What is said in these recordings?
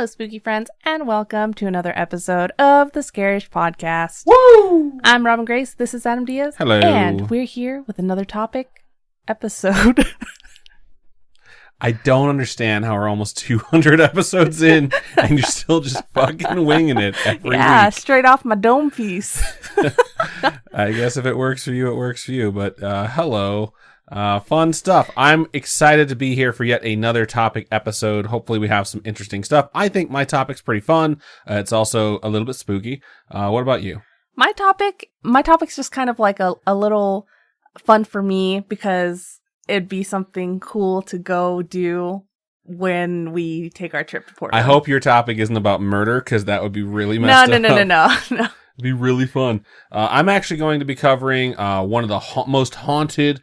Hello, spooky friends, and welcome to another episode of the Scaryish podcast. Woo! I'm Robin Grace. This is Adam Diaz. Hello. And we're here with another topic episode. I don't understand how we're almost 200 episodes in and you're still just fucking winging it every week. Straight off my dome piece. I guess if it works for you, it works for you. But hello. Fun stuff. I'm excited to be here for yet another topic episode. Hopefully we have some interesting stuff. I think my topic's pretty fun. It's also a little bit spooky. What about you? My topic's just kind of like a little fun for me because it'd be something cool to go do when we take our trip to Portland. I hope your topic isn't about murder because that would be really messed up. No. It'd be really fun. I'm actually going to be covering one of the most haunted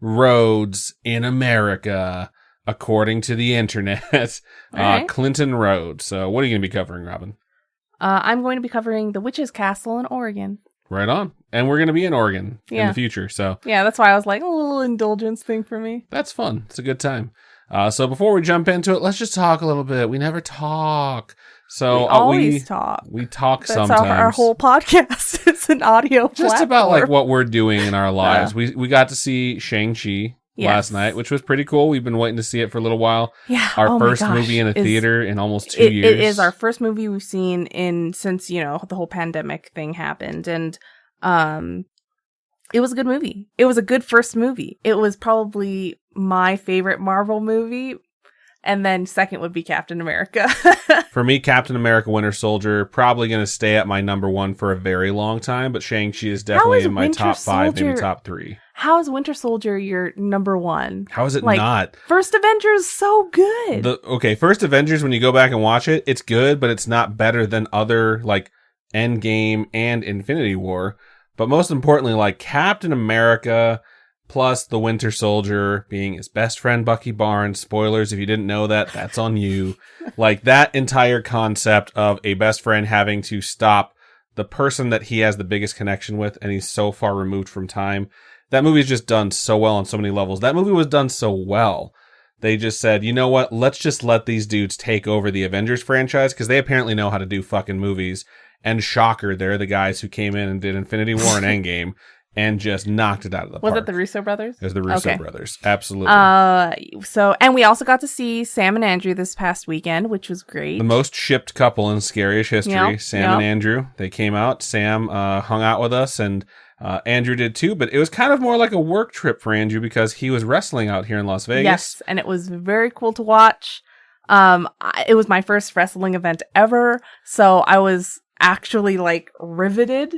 roads in America, according to the internet. Right. Clinton Road. So what are you going to be covering, Robin? I'm going to be covering the Witch's Castle in Oregon. Right on. And we're going to be in Oregon in Yeah. the future. So Yeah, that's why I was like, a little indulgence thing for me. that's fun. It's a good time. So before we jump into it, let's just talk a little bit. We never talk. So We always talk. We talk That's sometimes. our whole podcast is an audio just platform. about like what we're doing in our lives. We got to see Shang-Chi last night, which was pretty cool. We've been waiting to see it for a little while. Yeah. Our my first gosh. movie in a Is- theater in almost 2 years. It is our first movie we've seen since, the whole pandemic thing happened. And it was a good movie. It was a good first movie. It was probably my favorite Marvel movie. And then second would be Captain America. For me, Captain America Winter Soldier, probably going to stay at my number one for a very long time, but Shang-Chi is definitely in my Winter top five, maybe Soldier- top three. How is Winter Soldier your number one? How is it Like, not? First Avengers so good. First Avengers, when you go back and watch it, it's good, but it's not better than other, like, Endgame and Infinity War. But most importantly, like, Captain America plus the Winter Soldier being his best friend, Bucky Barnes. Spoilers, if you didn't know that, that's on you. Like, that entire concept of a best friend having to stop the person that he has the biggest connection with, and he's so far removed from time. That movie is just done so well on so many levels. That movie was done so well. They just said, you know what? Let's just let these dudes take over the Avengers franchise, because they apparently know how to do fucking movies. And shocker, they're the guys who came in and did Infinity War and Endgame. And just knocked it out of the park. Was it the Russo brothers? It was the Russo brothers. Absolutely. And we also got to see Sam and Andrew this past weekend, which was great. The most shipped couple in Scaryish history, Yep, Sam and Andrew. They came out. Sam hung out with us, and Andrew did too. But it was kind of more like a work trip for Andrew because he was wrestling out here in Las Vegas. Yes, and it was very cool to watch. It was my first wrestling event ever, so I was actually like riveted.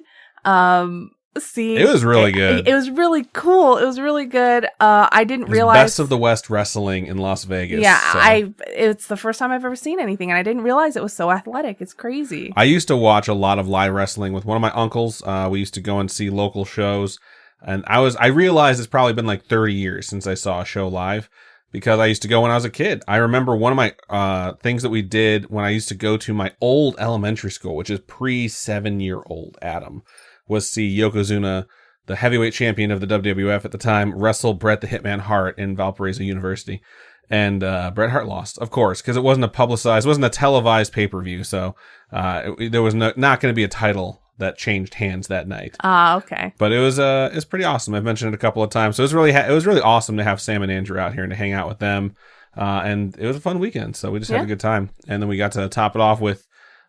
It was really good. It was really cool. It was really good. I didn't realize Best of the West wrestling in Las Vegas. Yeah, so. It's the first time I've ever seen anything, and I didn't realize it was so athletic. It's crazy. I used to watch a lot of live wrestling with one of my uncles. We used to go and see local shows, and I realized it's probably been like 30 years since I saw a show live because I used to go when I was a kid. I remember one of my things that we did when I used to go to my old elementary school, which is pre-7-year-old Adam, was see Yokozuna, the heavyweight champion of the WWF at the time, wrestle Bret the Hitman Hart in Valparaiso University. And Bret Hart lost, of course, because it wasn't a televised pay-per-view. So there was not going to be a title that changed hands that night. Okay. But it was pretty awesome. I've mentioned it a couple of times. So it was really awesome to have Sam and Andrew out here and to hang out with them. And it was a fun weekend. So we just had a good time. And then we got to top it off with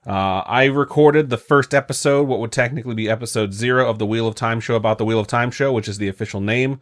I recorded the first episode, what would technically be episode 0 of the Wheel of Time show about the Wheel of Time show, which is the official name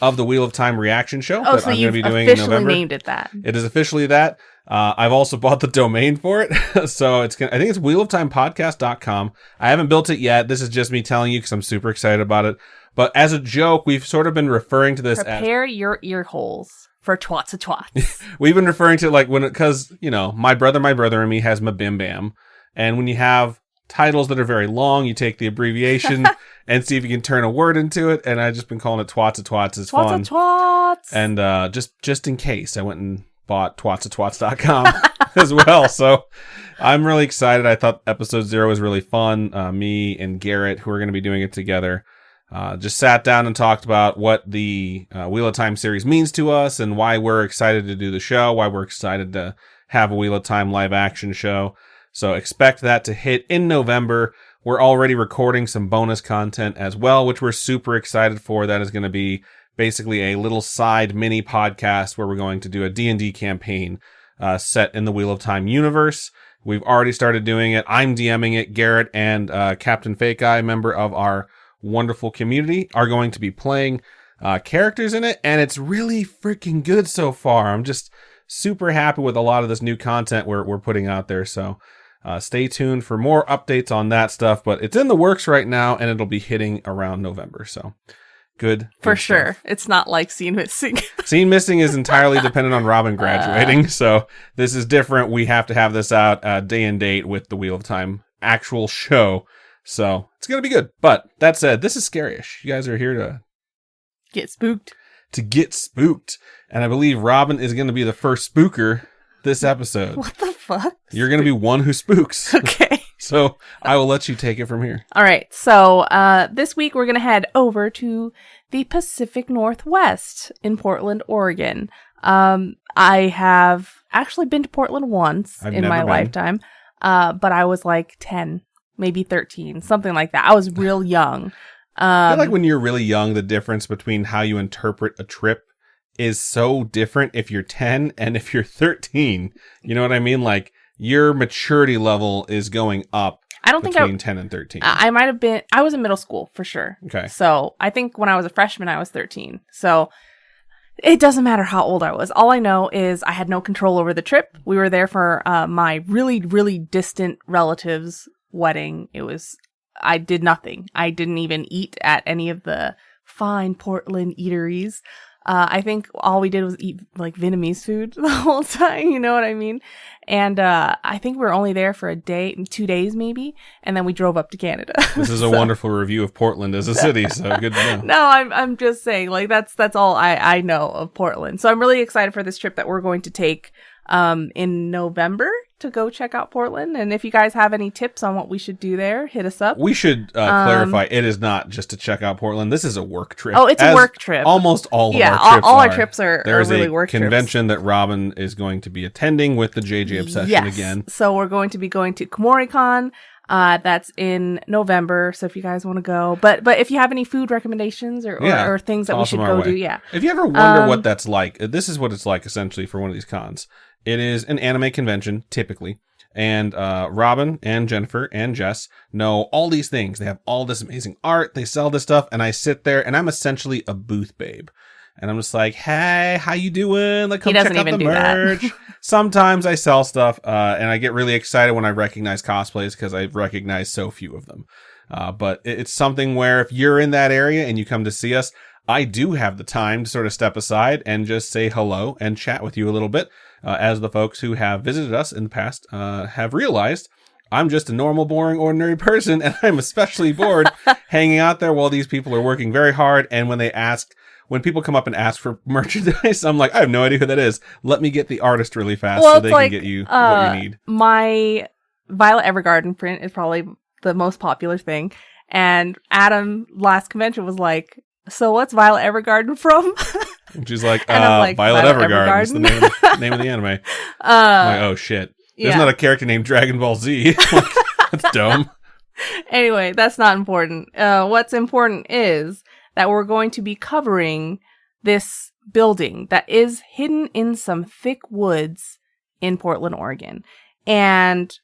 of the Wheel of Time reaction show that So I'm going to be doing officially in November. named it that. It is officially that. I've also bought the domain for it. So I think it's wheeloftimepodcast.com. I haven't built it yet. This is just me telling you because I'm super excited about it. But as a joke, we've sort of been referring to this Prepare your ear holes for twats of twats. We've been referring to it like because, my brother and me has Mabim Bam. And when you have titles that are very long, you take the abbreviation and see if you can turn a word into it. And I've just been calling it Twats of Twats. It's fun. Twats of twats. And just in case, I went and bought twatsofTwats.com as well. So I'm really excited. I thought episode 0 was really fun. Me and Garrett, who are going to be doing it together, just sat down and talked about what the Wheel of Time series means to us and why we're excited to do the show, why we're excited to have a Wheel of Time live action show. So expect that to hit in November. We're already recording some bonus content as well, which we're super excited for. That is going to be basically a little side mini podcast where we're going to do a D&D campaign set in the Wheel of Time universe. We've already started doing it. I'm DMing it. Garrett and Captain Fake Eye, member of our wonderful community, are going to be playing characters in it, and it's really freaking good so far. I'm just super happy with a lot of this new content we're putting out there, so stay tuned for more updates on that stuff, but it's in the works right now, and it'll be hitting around November, so good. For sure. Stuff. It's not like Scene Missing. Scene Missing is entirely dependent on Robin graduating, so this is different. We have to have this out day and date with the Wheel of Time actual show, so it's going to be good. But that said, this is Scaryish. You guys are here to get spooked. And I believe Robin is going to be the first spooker this episode. What the fuck? You're going to be one who spooks. Okay. So I will let you take it from here. All right. So this week we're going to head over to the Pacific Northwest in Portland, Oregon. I have actually been to Portland once in my lifetime, but I was like 10, maybe 13, something like that. I was real young. I feel like when you're really young, the difference between how you interpret a trip is so different if you're 10 and if you're 13. You know what I mean? Like, your maturity level is going up. I don't think between 10 and 13. I might have been. I was in middle school for sure. Okay. So I think when I was a freshman, I was 13. So it doesn't matter how old I was. All I know is I had no control over the trip. We were there for my really, really distant relative's wedding. I did nothing. I didn't even eat at any of the fine Portland eateries. I think all we did was eat like Vietnamese food the whole time, you know what I mean? And I think we were only there for a day, 2 days maybe, and then we drove up to Canada. This is a wonderful review of Portland as a city, so good to know. No, I'm just saying, like that's all I know of Portland. So I'm really excited for this trip that we're going to take in November to go check out Portland. And if you guys have any tips on what we should do there, hit us up. We should clarify, it is not just to check out Portland. This is a work trip. Oh, it's a work trip. Almost all of our trips all our trips are really work trips. There's a convention that Robin is going to be attending with the JJ Obsession again. So we're going to be going to KomoriCon. That's in November, so if you guys want to go. But if you have any food recommendations or things that we should go do, If you ever wonder what that's like, this is what it's like essentially for one of these cons. It is an anime convention, typically. And Robin and Jennifer and Jess know all these things. They have all this amazing art. They sell this stuff. And I sit there and I'm essentially a booth babe. And I'm just like, hey, how you doing? Like, come check out the merch. Sometimes I sell stuff and I get really excited when I recognize cosplays because I recognize so few of them. But it's something where if you're in that area and you come to see us, I do have the time to sort of step aside and just say hello and chat with you a little bit. As the folks who have visited us in the past have realized, I'm just a normal, boring, ordinary person, and I'm especially bored hanging out there while these people are working very hard. And when people come up and ask for merchandise, I'm like, I have no idea who that is. Let me get the artist really fast so they can get you what you need. My Violet Evergarden print is probably the most popular thing. And Adam last convention was like, so what's Violet Evergarden from? And she's like, Violet Evergarden is the name of the anime. I'm like, oh shit. There's not a character named Dragon Ball Z. Like, that's dumb. Anyway, that's not important. What's important is that we're going to be covering this building that is hidden in some thick woods in Portland, Oregon. And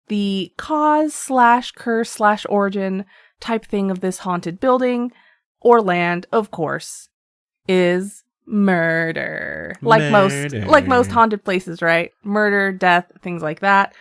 the cause/curse/origin type thing of this haunted building or land, of course, is murder. Like most haunted places, right? Murder, death, things like that.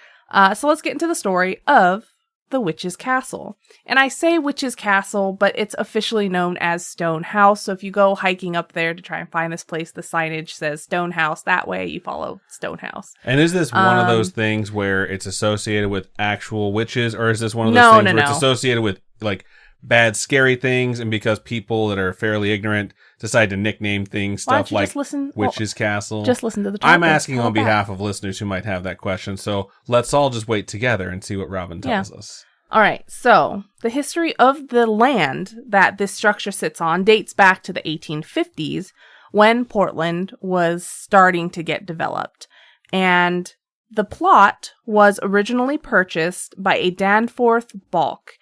So let's get into the story of the Witch's Castle. And I say Witch's Castle, but it's officially known as Stone House. So if you go hiking up there to try and find this place, the signage says Stone House. That way you follow Stone House. And is this one of those things where it's associated with actual witches? Or is this one of those things where it's associated with like bad, scary things, and because people that are fairly ignorant decide to nickname things stuff like Witch's Castle? Just listen to the topic. I'm asking on behalf of listeners who might have that question, so let's all just wait together and see what Robin tells us. All right, so the history of the land that this structure sits on dates back to the 1850s when Portland was starting to get developed. And The plot was originally purchased by a Danforth Balk,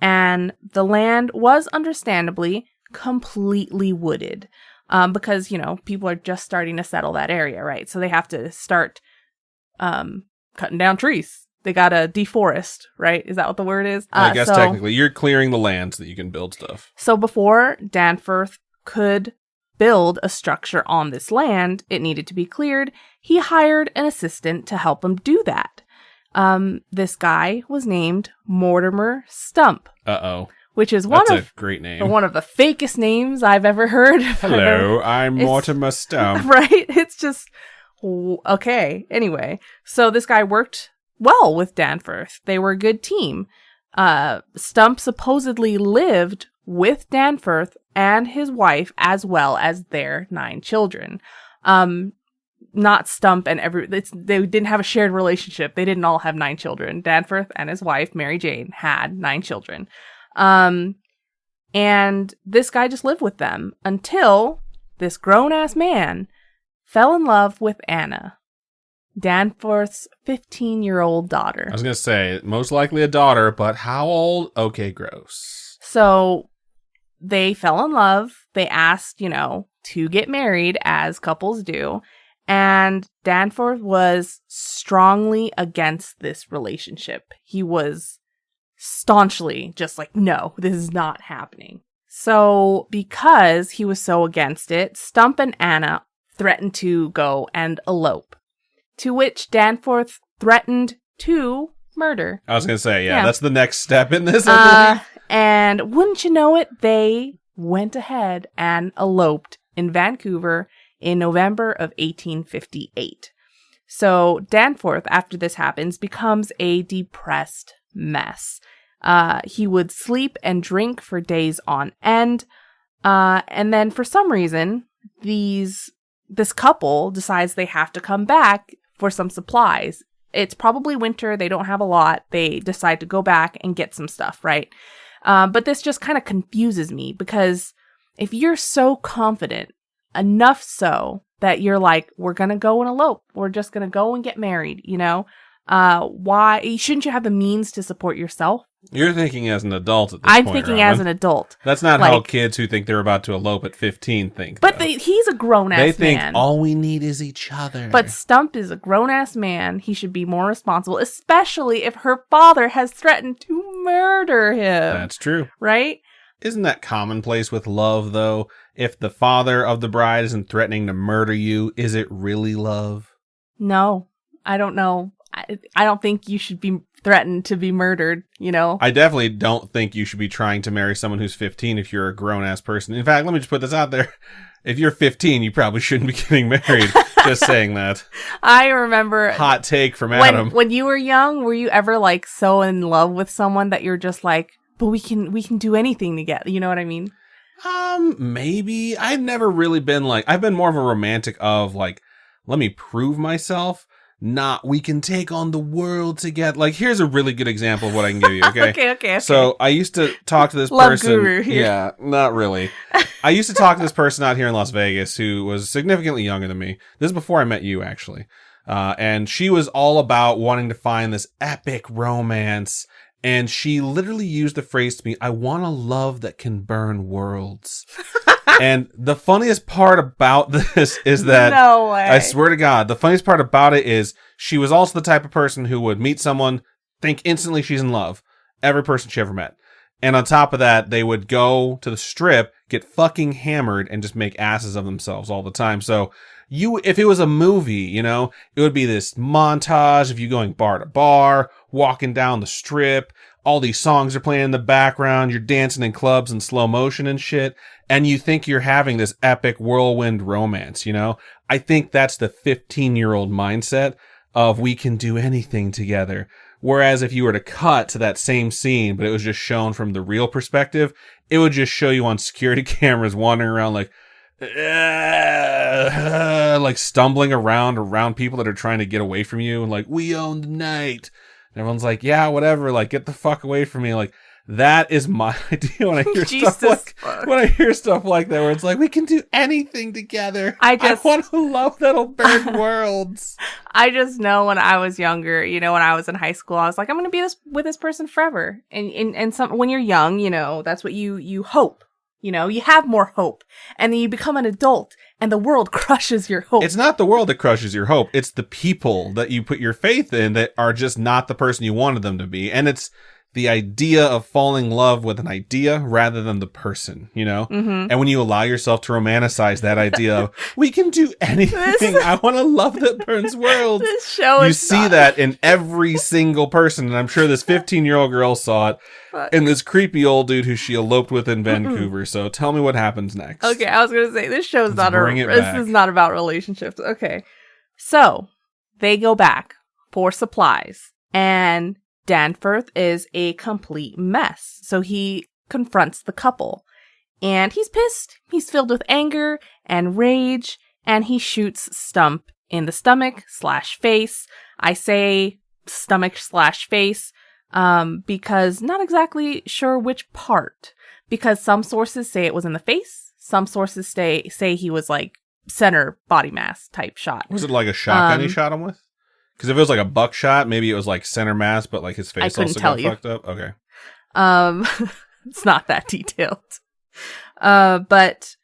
and the land was understandably completely wooded. Because, people are just starting to settle that area, right? So they have to start cutting down trees. They gotta deforest, right? Is that what the word is? I guess technically you're clearing the land so that you can build stuff. So before Danforth could build a structure on this land, it needed to be cleared. He hired an assistant to help him do that. This guy was named Mortimer Stump. Uh-oh. Which is That's a great name. one of the fakest names I've ever heard. Hello, I'm Mortimer Stump. Right? It's just, okay. Anyway, so this guy worked well with Danforth. They were a good team. Stump supposedly lived with Danforth and his wife as well as their 9 children. Not Stump and they didn't have a shared relationship. They didn't all have 9 children. Danforth and his wife, Mary Jane, had 9 children. And this guy just lived with them until this grown-ass man fell in love with Anna, Danforth's 15-year-old daughter. I was going to say, most likely a daughter, but how old? Okay, gross. So they fell in love. They asked, to get married, as couples do. And Danforth was strongly against this relationship. He was staunchly just like, no, this is not happening. So because he was so against it, Stump and Anna threatened to go and elope, to which Danforth threatened to murder. I was going to say, yeah, that's the next step in this, I believe. And wouldn't you know it, they went ahead and eloped in Vancouver in November of 1858. So Danforth, after this happens, becomes a depressed mess. He would sleep and drink for days on end. And then for some reason, this couple decides they have to come back for some supplies. It's probably winter. They don't have a lot. They decide to go back and get some stuff, right? But this just kind of confuses me because if you're so confident, enough so that you're like, we're going to go and elope. We're just going to go and get married, why shouldn't you have the means to support yourself? You're thinking as an adult at this I'm point, thinking Robin. as an adult. That's not how kids who think they're about to elope at 15 think. But he's a grown-ass man. They think all we need is each other. But Stump is a grown-ass man. He should be more responsible, especially if her father has threatened to murder him. That's true. Right? Isn't that commonplace with love, though? If the father of the bride isn't threatening to murder you, is it really love? No, I don't know. I don't think you should be threatened to be murdered, I definitely don't think you should be trying to marry someone who's 15 if you're a grown-ass person. In fact, let me just put this out there. If you're 15, you probably shouldn't be getting married. Just saying that. I remember... Hot take from Adam. When you were young, were you ever, so in love with someone that you're just like, but we can do anything together, you know what I mean? Maybe. I've never really been I've been more of a romantic of let me prove myself. Not, we can take on the world together. Here's a really good example of what I can give you, okay? Okay. So, I used to talk to this Love person. guru here. Yeah, not really. I used to talk to this person out here in Las Vegas who was significantly younger than me. This is before I met you, actually. And she was all about wanting to find this epic romance. And she literally used the phrase to me, I want a love that can burn worlds. And the funniest part about this is that, no way. I swear to God, the funniest part about it is she was also the type of person who would meet someone, think instantly she's in love. Every person she ever met. And on top of that, they would go to the strip, get fucking hammered, and just make asses of themselves all the time. So if it was a movie, it would be this montage of you going bar to bar, walking down the strip. All these songs are playing in the background. You're dancing in clubs in slow motion and shit. And you think you're having this epic whirlwind romance, I think that's the 15-year-old mindset of we can do anything together. Whereas if you were to cut to that same scene, but it was just shown from the real perspective, it would just show you on security cameras wandering around stumbling around people that are trying to get away from you and we own the night. And everyone's like, yeah, whatever, get the fuck away from me. That is my idea when I hear Jesus fuck. when I hear stuff like that, where it's like we can do anything together. I want to love that'll burn worlds. I just know when I was younger, when I was in high school, I was like, I'm going to be with this person forever. And when you're young, that's what you hope. You have more hope, and then you become an adult, and the world crushes your hope. It's not the world that crushes your hope. It's the people that you put your faith in that are just not the person you wanted them to be. And it's the idea of falling in love with an idea rather than the person, Mm-hmm. And when you allow yourself to romanticize that idea of, we can do anything. I want a love that burns worlds. This show you see that in every single person. And I'm sure this 15-year-old girl saw it. And this creepy old dude who she eloped with in Vancouver. So tell me what happens next. Okay, I was going to say, this show's This is not about relationships. Okay. So, they go back for supplies. And Danforth is a complete mess. So he confronts the couple. And he's pissed. He's filled with anger and rage. And he shoots Stump in the stomach/face. I say stomach/face. Because not exactly sure which part. Because some sources say it was in the face. Some sources say he was like center body mass type shot. Was it like a shotgun he shot him with? Because if it was like a buckshot, maybe it was like center mass, but like his face also got fucked up. Okay. It's not that detailed. But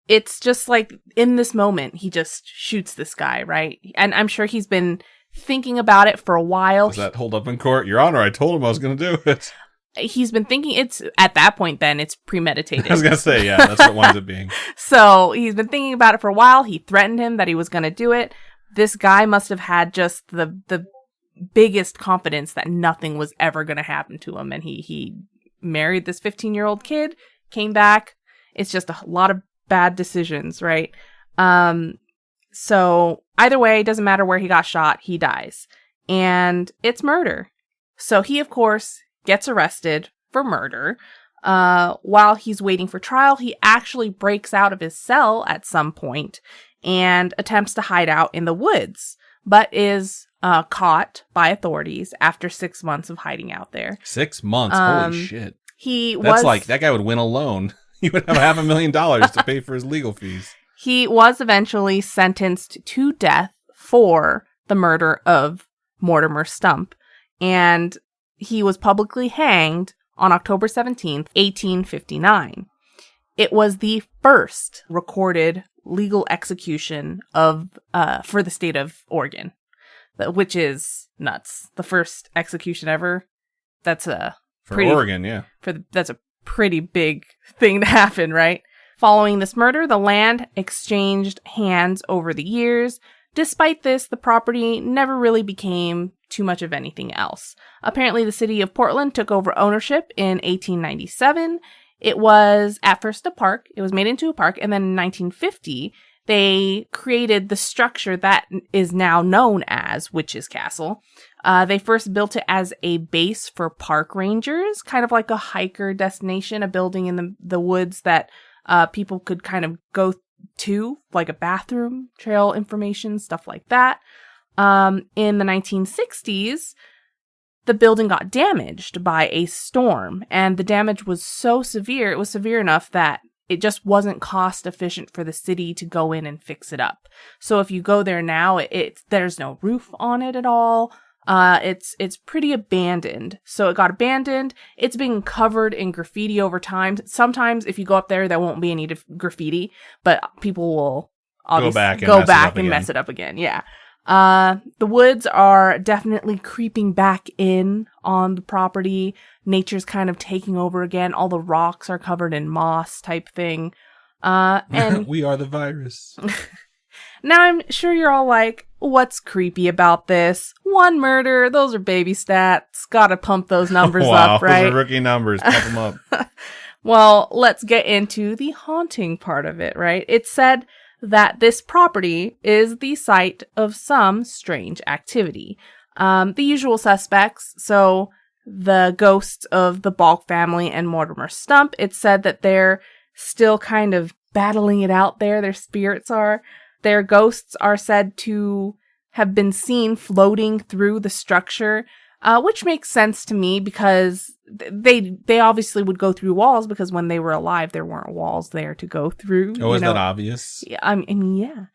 it's just like in this moment, he just shoots this guy, right? And I'm sure he's been thinking about it for a while. Does that hold up in court? Your Honor, I told him I was going to do it. He's been thinking it's at that point, then it's premeditated. I was going to say, yeah, that's what it winds up being. So he's been thinking about it for a while. He threatened him that he was going to do it. This guy must have had just the biggest confidence that nothing was ever going to happen to him. And he married this 15-year-old kid, came back. It's just a lot of bad decisions, right? So either way, it doesn't matter where he got shot, he dies. And it's murder. So he, of course, gets arrested for murder. While he's waiting for trial, he actually breaks out of his cell at some point and attempts to hide out in the woods, but is caught by authorities after 6 months of hiding out there. 6 months? Holy shit. That's like, that guy would win a loan. He would have $500,000 to pay for his legal fees. He was eventually sentenced to death for the murder of Mortimer Stump, and he was publicly hanged on October 17th, 1859. It was the first recorded legal execution of for the state of Oregon, which is nuts. The first execution ever. That's Oregon, yeah. That's a pretty big thing to happen, right? Following this murder, the land exchanged hands over the years. Despite this, the property never really became too much of anything else. Apparently, the city of Portland took over ownership in 1897. It was at first a park. It was made into a park. And then in 1950, they created the structure that is now known as Witch's Castle. They first built it as a base for park rangers, kind of like a hiker destination, a building in the woods that people could kind of go to, like a bathroom, trail information, stuff like that. In the 1960s, the building got damaged by a storm, and the damage was so severe, it was severe enough that it just wasn't cost efficient for the city to go in and fix it up. So if you go there now, there's no roof on it at all. It's pretty abandoned. So it got abandoned. It's been covered in graffiti over time. Sometimes if you go up there, there won't be any graffiti, but people will obviously go back and mess it up again. Yeah. The woods are definitely creeping back in on the property. Nature's kind of taking over again. All the rocks are covered in moss type thing. And we are the virus. Now I'm sure you're all like, what's creepy about this? One murder, those are baby stats. Gotta pump those numbers up, right? Those are rookie numbers. Pump them up. Well, let's get into the haunting part of it, right? It's said that this property is the site of some strange activity. The usual suspects, so the ghosts of the Balk family and Mortimer Stump, it's said that they're still kind of battling it out there. Their spirits are. Their ghosts are said to have been seen floating through the structure. which makes sense to me because they obviously would go through walls because when they were alive, there weren't walls there to go through. Oh, is that obvious? Yeah, I mean, yeah.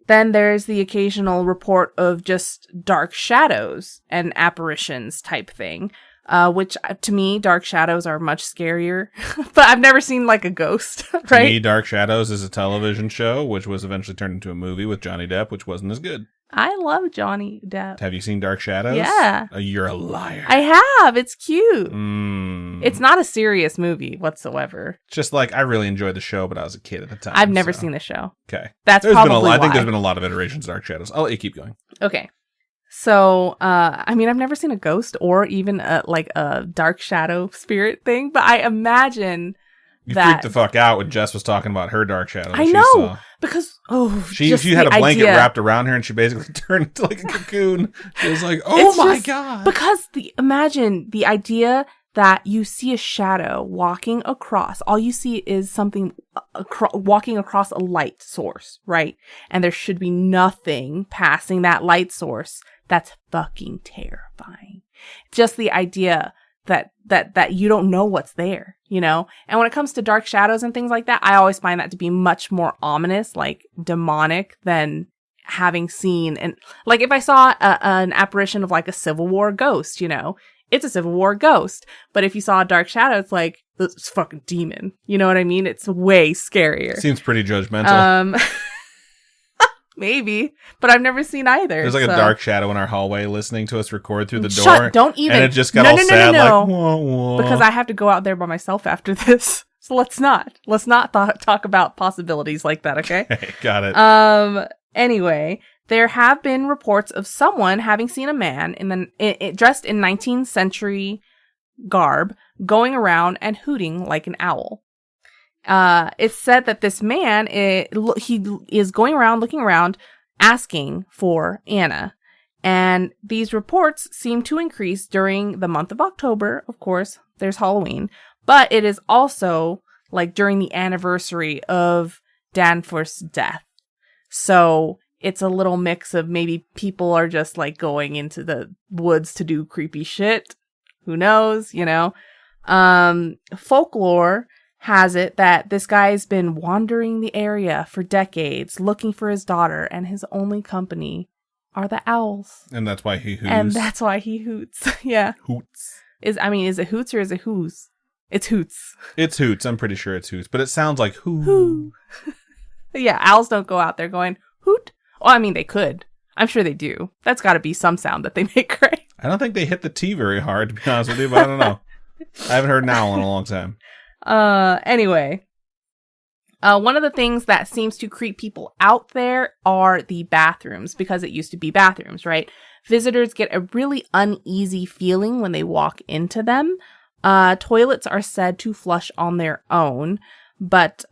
Then there's the occasional report of just dark shadows and apparitions type thing, which to me, dark shadows are much scarier, but I've never seen like a ghost, right? To me, Dark Shadows is a television show, which was eventually turned into a movie with Johnny Depp, which wasn't as good. I love Johnny Depp. Have you seen Dark Shadows? Yeah. You're a liar. I have. It's cute. Mm. It's not a serious movie whatsoever. Just like, I really enjoyed the show, but I was a kid at the time. I've never seen the show. Okay. That's probably why. I think there's been a lot of iterations of Dark Shadows. I'll let you keep going. Okay. So, I mean, I've never seen a ghost or even a dark shadow spirit thing, but I imagine You freaked the fuck out when Jess was talking about her dark shadow. I know, because, she had a blanket wrapped around her and she basically turned into like a cocoon. She was like, oh my God. Because imagine the idea that you see a shadow walking across. All you see is something walking across a light source, right? And there should be nothing passing that light source. That's fucking terrifying. Just the idea that you don't know what's there, you know? And when it comes to dark shadows and things like that, I always find that to be much more ominous, like demonic, than having seen. And like if I saw an apparition of like a Civil War ghost, you know, it's a Civil War ghost. But if you saw a dark shadow, it's like, it's a fucking demon. You know what I mean? It's way scarier. Seems pretty judgmental. Maybe, but I've never seen either. There's like a dark shadow in our hallway listening to us record through the door. Don't even. And it just got all sad, like, wah, wah. Because I have to go out there by myself after this. So let's not talk about possibilities like that, okay? Got it. Anyway, there have been reports of someone having seen a man dressed in 19th century garb going around and hooting like an owl. It's said that this man, he is going around, looking around, asking for Anna. And these reports seem to increase during the month of October. Of course, there's Halloween. But it is also, like, during the anniversary of Danforth's death. So it's a little mix of maybe people are just, like, going into the woods to do creepy shit. Who knows, you know? Folklore has it that this guy's been wandering the area for decades looking for his daughter, and his only company are the owls. And that's why he hoots. Yeah. Hoots. Is it hoots or is it whoos? It's hoots. It's hoots. I'm pretty sure it's hoots, but it sounds like hoo. Yeah, owls don't go out there going hoot. Well, I mean, they could. I'm sure they do. That's got to be some sound that they make, right? I don't think they hit the T very hard, to be honest with you, but I don't know. I haven't heard an owl in a long time. Anyway, one of the things that seems to creep people out there are the bathrooms, because it used to be bathrooms, right? Visitors get a really uneasy feeling when they walk into them. Toilets are said to flush on their own, but,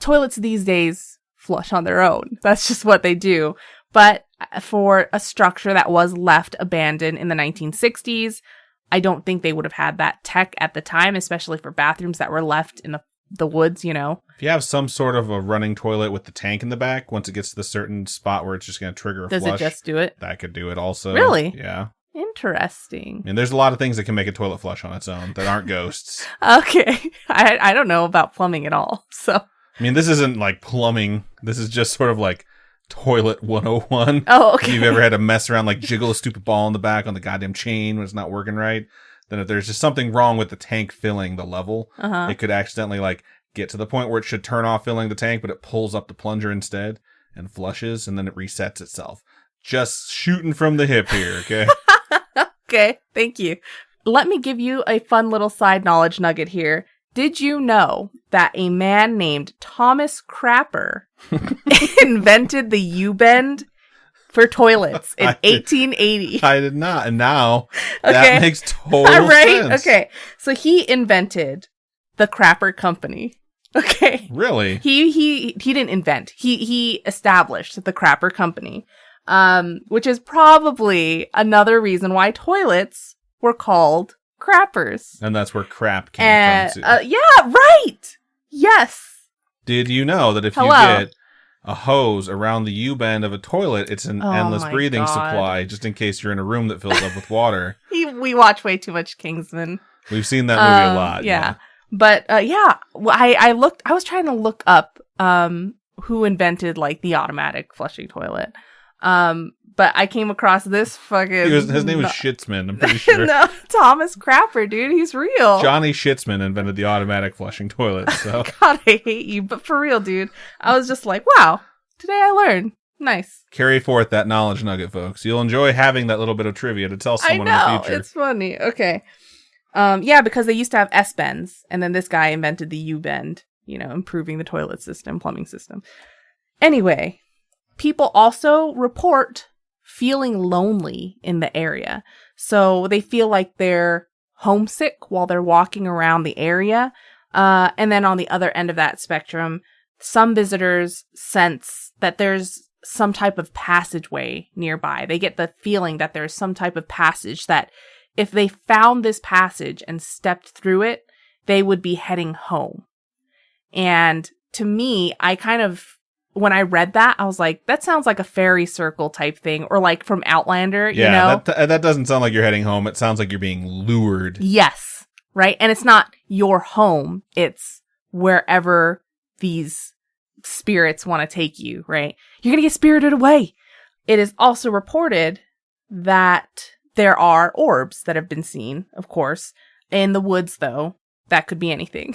toilets these days flush on their own. That's just what they do. But for a structure that was left abandoned in the 1960s, I don't think they would have had that tech at the time, especially for bathrooms that were left in the woods, you know. If you have some sort of a running toilet with the tank in the back, once it gets to the certain spot where it's just going to trigger a flush. Does it just do it? That could do it also. Really? Yeah. Interesting. And there's a lot of things that can make a toilet flush on its own that aren't ghosts. Okay. I don't know about plumbing at all, so. I mean, this isn't like plumbing. This is just sort of like Toilet 101. Oh, okay. If you've ever had to mess around, like jiggle a stupid ball in the back on the goddamn chain when it's not working right, then if there's just something wrong with the tank filling the level, it could accidentally like get to the point where it should turn off filling the tank, but it pulls up the plunger instead and flushes, and then it resets itself. Just shooting from the hip here, okay? Okay, thank you. Let me give you a fun little side knowledge nugget here. Did you know that a man named Thomas Crapper invented the U-bend for toilets in 1880? I did not, and now that makes total sense. Okay, so he invented the Crapper Company. Okay, really? He didn't invent. He established the Crapper Company, which is probably another reason why toilets were called crappers. And that's where crap came from, too. Yeah, right! Yes! Did you know that if you get a hose around the U-bend of a toilet. It's an endless my breathing God. supply, just in case you're in a room that fills up with water. We watch way too much Kingsman. We've seen that movie a lot. Yeah. But I was trying to look up who invented like the automatic flushing toilet. But I came across this fucking... His name was Schitzman, I'm pretty sure. No, Thomas Crapper, dude. He's real. Johnny Schitzman invented the automatic flushing toilet, so... God, I hate you. But for real, dude. I was just like, wow, today I learned. Nice. Carry forth that knowledge nugget, folks. You'll enjoy having that little bit of trivia to tell someone in the future. It's funny. Okay. Yeah, because they used to have S-bends, and then this guy invented the U-bend, improving the toilet system, plumbing system. Anyway, people also report feeling lonely in the area. So they feel like they're homesick while they're walking around the area. And then on the other end of that spectrum, some visitors sense that there's some type of passageway nearby. They get the feeling that there's some type of passage that if they found this passage and stepped through it, they would be heading home. And to me, when I read that, I was like, that sounds like a fairy circle type thing, or like from Outlander, that doesn't sound like you're heading home. It sounds like you're being lured. Yes, right? And it's not your home. It's wherever these spirits want to take you, right? You're going to get spirited away. It is also reported that there are orbs that have been seen, of course, in the woods, though. That could be anything.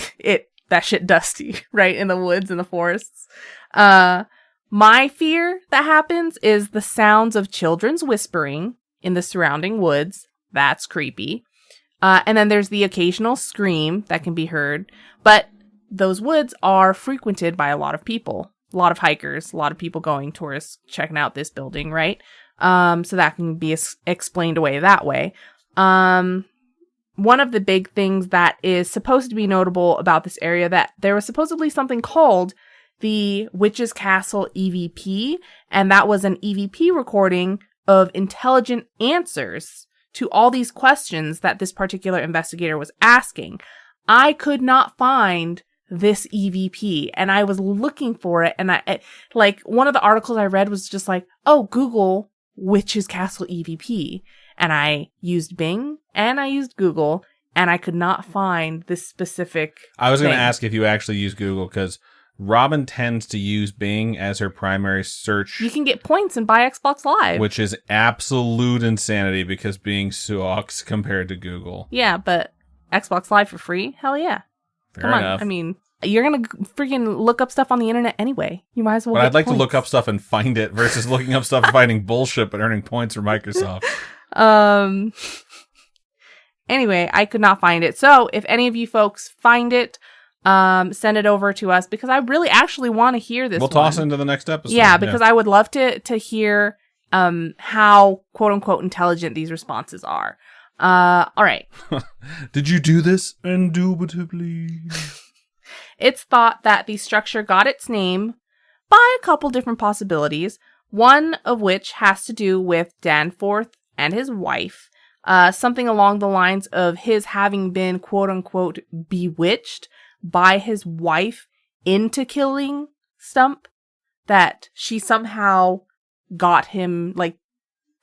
That shit dusty, right? In the woods, in the forests. My fear that happens is the sounds of children's whispering in the surrounding woods. That's creepy. And then there's the occasional scream that can be heard. But those woods are frequented by a lot of people, a lot of hikers, a lot of people going tourists, checking out this building, right? So that can be explained away that way. One of the big things that is supposed to be notable about this area, that there was supposedly something called the Witch's Castle EVP, and that was an EVP recording of intelligent answers to all these questions that this particular investigator was asking. I could not find this EVP, and I was looking for it, and one of the articles I read was just like, oh, Google Witch's Castle EVP, and I used Bing and I used Google, and I could not find this specific I was going to thing. ask if you actually use Google, because Robin tends to use Bing as her primary search. You can get points and buy Xbox Live. Which is absolute insanity, because Bing sucks compared to Google. Yeah, but Xbox Live for free? Hell yeah. Fair Come on. enough. I mean, you're going to freaking look up stuff on the internet anyway. You might as well But get I'd like points. to look up stuff and find it versus looking up stuff and finding bullshit but earning points for Microsoft. Anyway, I could not find it. So if any of you folks find it, send it over to us, because I really actually want to hear this. We'll toss it into the next episode. Yeah, because I would love to hear how quote unquote intelligent these responses are. All right. Did you do this? Indubitably. It's thought that the structure got its name by a couple different possibilities, one of which has to do with Danforth and his wife. Something along the lines of his having been quote unquote bewitched by his wife into killing Stump, that she somehow got him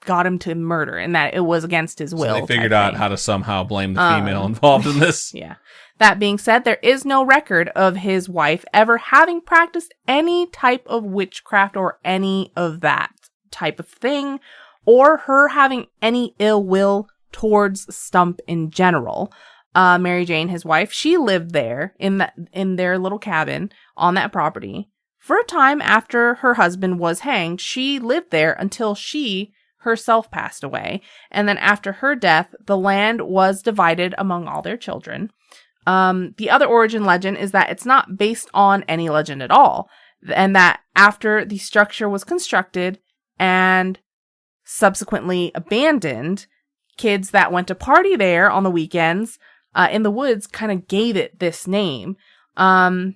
to murder, and that it was against his will. So they figured out how to somehow blame the female involved in this. Yeah. That being said, there is no record of his wife ever having practiced any type of witchcraft or any of that type of thing, or her having any ill will towards Stump in general. Mary Jane, his wife, she lived there in their little cabin on that property for a time after her husband was hanged. She lived there until she herself passed away. And then after her death, the land was divided among all their children. The other origin legend is that it's not based on any legend at all, and that after the structure was constructed and subsequently abandoned, kids that went to party there on the weekends in the woods kind of gave it this name. And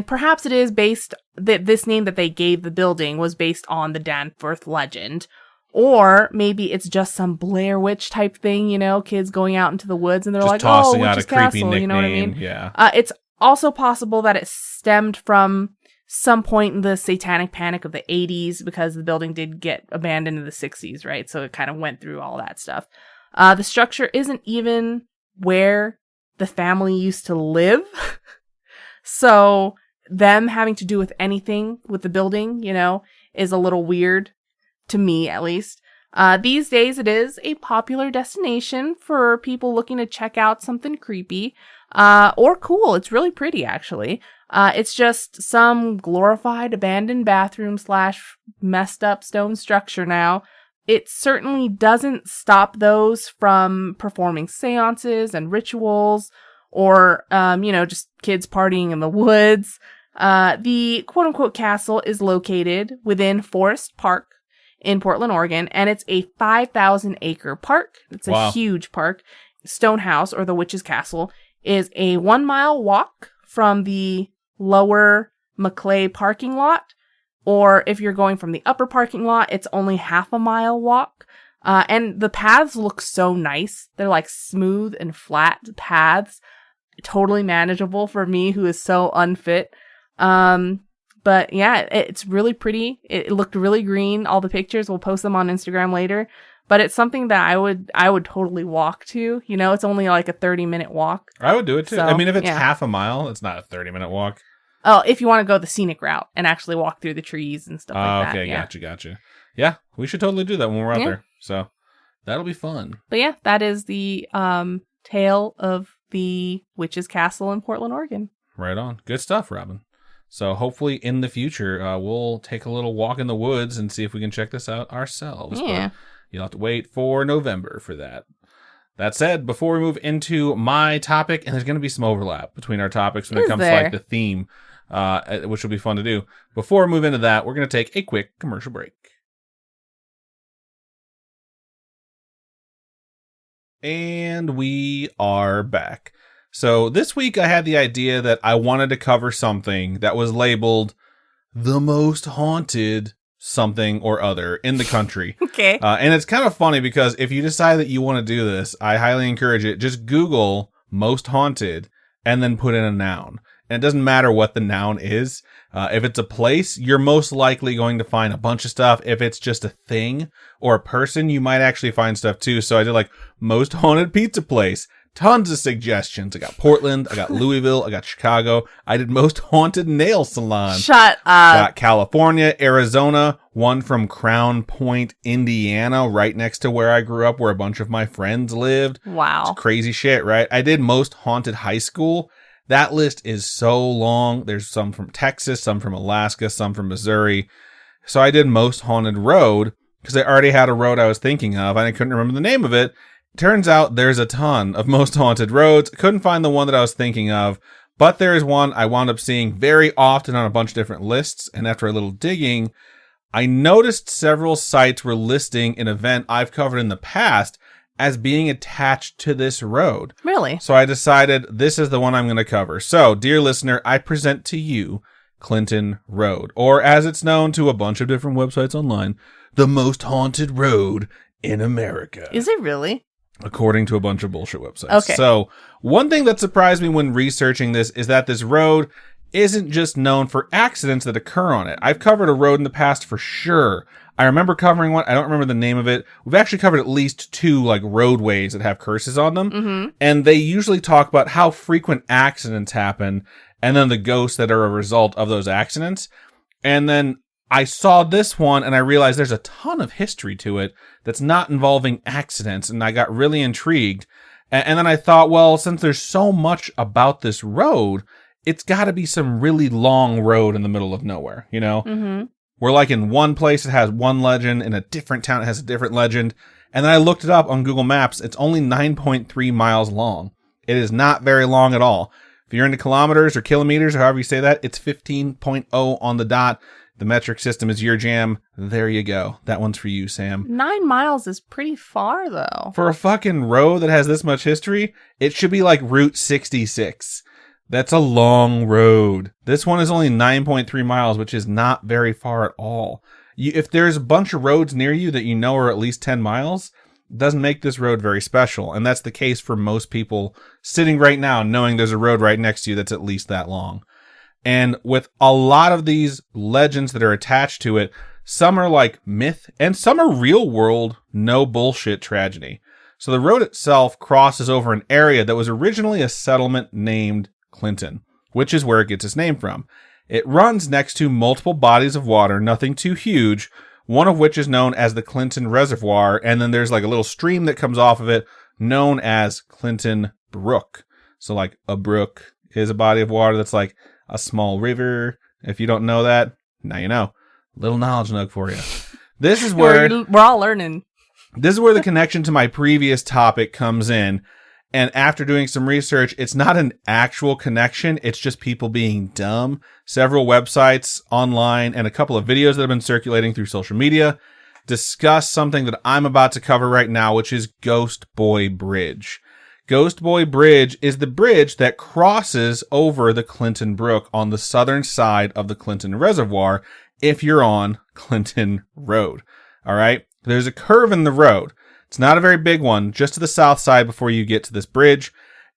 perhaps it is based, this name that they gave the building was based on the Danforth legend. Or maybe it's just some Blair Witch type thing, kids going out into the woods and they're just like, tossing oh, out Witch's a creepy Castle, nickname. you know what I mean? Yeah. It's also possible that it stemmed from some point in the satanic panic of the 80s, because the building did get abandoned in the 60s, right? So it kind of went through all that stuff. The structure isn't even where the family used to live. So them having to do with anything with the building, you know, is a little weird to me, at least. These days, it is a popular destination for people looking to check out something creepy, or cool. It's really pretty, actually. It's just some glorified abandoned bathroom / messed up stone structure now. It certainly doesn't stop those from performing seances and rituals, or, just kids partying in the woods. The quote-unquote castle is located within Forest Park in Portland, Oregon, and it's a 5,000-acre park. It's a huge park. Stonehouse, or the Witch's Castle, is a 1-mile walk from the lower Maclay parking lot, or if you're going from the upper parking lot, it's only half a mile walk. And the paths look so nice. They're like smooth and flat paths, totally manageable for me, who is so unfit. But yeah, it's really pretty. It looked really green. All the pictures, we'll post them on Instagram later. But it's something that I would totally walk to. You know, it's only like a 30-minute walk. I would do it too. So, I mean, if it's half a mile, it's not a 30-minute walk. Oh, if you want to go the scenic route and actually walk through the trees and stuff like that. Okay, gotcha. Yeah, we should totally do that when we're out there. So that'll be fun. But yeah, that is the tale of the Witch's Castle in Portland, Oregon. Right on. Good stuff, Robin. So hopefully in the future, we'll take a little walk in the woods and see if we can check this out ourselves. Yeah. But you'll have to wait for November for that. That said, before we move into my topic, and there's going to be some overlap between our topics when it comes to like the theme, which will be fun to do. Before we move into that, we're going to take a quick commercial break. And we are back. So this week I had the idea that I wanted to cover something that was labeled the most haunted something or other in the country. Okay. And it's kind of funny because if you decide that you want to do this, I highly encourage it. Just Google most haunted and then put in a noun. And it doesn't matter what the noun is. If it's a place, you're most likely going to find a bunch of stuff. If it's just a thing or a person, you might actually find stuff too. So I did like most haunted pizza place. Tons of suggestions. I got Portland, I got Louisville, I got Chicago. I did most haunted nail salon. Shut up. Got California, Arizona, one from Crown Point, Indiana, right next to where I grew up, where a bunch of my friends lived. Wow. It's crazy shit, right? I did most haunted high school. That list is so long. There's some from Texas, some from Alaska, some from Missouri. So I did most haunted road because I already had a road I was thinking of and I couldn't remember the name of it. Turns out there's a ton of most haunted roads. Couldn't find the one that I was thinking of, but there is one I wound up seeing very often on a bunch of different lists. And after a little digging, I noticed several sites were listing an event I've covered in the past as being attached to this road. Really? So I decided this is the one I'm going to cover. So, dear listener, I present to you Clinton Road, or as it's known to a bunch of different websites online, the most haunted road in America. Is it really? According to a bunch of bullshit websites. Okay. So, one thing that surprised me when researching this is that this road isn't just known for accidents that occur on it. I've covered a road in the past for sure. I remember covering one. I don't remember the name of it. We've actually covered at least 2 like roadways that have curses on them. Mm-hmm. And they usually talk about how frequent accidents happen and then the ghosts that are a result of those accidents. And then I saw this one and I realized there's a ton of history to it that's not involving accidents. And I got really intrigued. And then I thought, well, since there's so much about this road, it's got to be some really long road in the middle of nowhere, you know? Mm-hmm. Where like in one place it has one legend, in a different town it has a different legend. And then I looked it up on Google Maps. It's only 9.3 miles long. It is not very long at all. If you're into kilometers or kilometers or however you say that, it's 15.0 on the dot. The metric system is your jam. There you go. That one's for you, Sam. 9 miles is pretty far, though. For a fucking road that has this much history, it should be like Route 66. That's a long road. This one is only 9.3 miles, which is not very far at all. If there's a bunch of roads near you that you know are at least 10 miles, it doesn't make this road very special. And that's the case for most people sitting right now, knowing there's a road right next to you that's at least that long. And with a lot of these legends that are attached to it, some are like myth and some are real world, no bullshit tragedy. So the road itself crosses over an area that was originally a settlement named Clinton, which is where it gets its name from. It runs next to multiple bodies of water, nothing too huge, one of which is known as the Clinton Reservoir, and then there's like a little stream that comes off of it known as Clinton Brook. So like a brook is a body of water that's like a small river. If you don't know that, now you know. Little knowledge nug for you. This is where we're all learning. This is where the connection to my previous topic comes in. And after doing some research, it's not an actual connection. It's just people being dumb. Several websites online and a couple of videos that have been circulating through social media discuss something that I'm about to cover right now, which is Ghost Boy Bridge. Ghost Boy Bridge is the bridge that crosses over the Clinton Brook on the southern side of the Clinton Reservoir if you're on Clinton Road. All right? There's a curve in the road. It's not a very big one, just to the south side before you get to this bridge,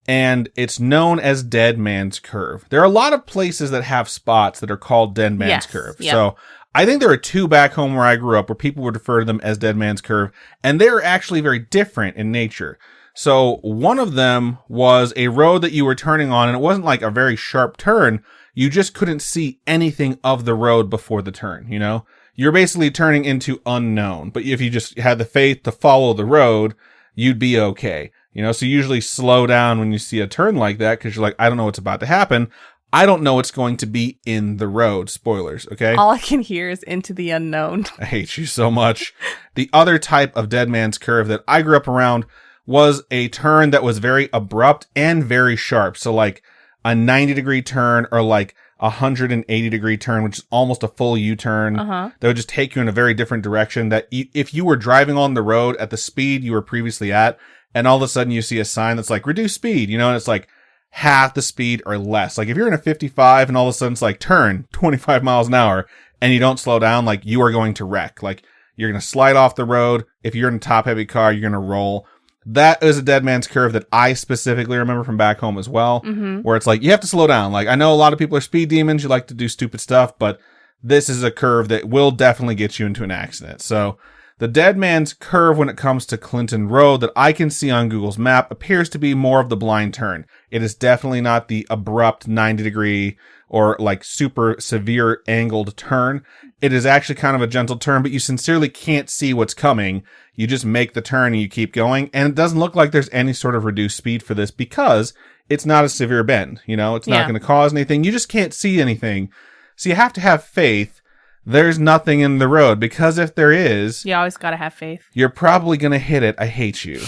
and it's known as Dead Man's Curve. There are a lot of places that have spots that are called Dead Man's Curve. Yep. So I think there are two back home where I grew up where people would refer to them as Dead Man's Curve, and they're actually very different in nature. So one of them was a road that you were turning on, and it wasn't like a very sharp turn. You just couldn't see anything of the road before the turn, you know? You're basically turning into unknown. But if you just had the faith to follow the road, you'd be okay. You know, so you usually slow down when you see a turn like that because you're like, I don't know what's about to happen. I don't know what's going to be in the road. Spoilers, okay? All I can hear is into the unknown. I hate you so much. The other type of Dead Man's Curve that I grew up around was a turn that was very abrupt and very sharp. So like a 90-degree turn or like a 180-degree turn, which is almost a full U-turn. That would just take you in a very different direction that if you were driving on the road at the speed you were previously at, and all of a sudden you see a sign that's like, reduce speed, you know, and it's like half the speed or less. Like if you're in a 55 and all of a sudden it's like turn 25 miles an hour and you don't slow down, like you are going to wreck. Like you're going to slide off the road. If you're in a top-heavy car, you're going to roll. That is a Dead Man's Curve that I specifically remember from back home as well, where it's like, you have to slow down. Like, I know a lot of people are speed demons, you like to do stupid stuff, but this is a curve that will definitely get you into an accident. So, the Dead Man's Curve when it comes to Clinton Road that I can see on Google's map appears to be more of the blind turn. It is definitely not the abrupt 90-degree or like super severe angled turn. It is actually kind of a gentle turn, but you sincerely can't see what's coming. You just make the turn and you keep going. And it doesn't look like there's any sort of reduced speed for this because it's not a severe bend. You know, it's not going to cause anything. You just can't see anything. So you have to have faith. There's nothing in the road because if there is, you always got to have faith. You're probably going to hit it. I hate you.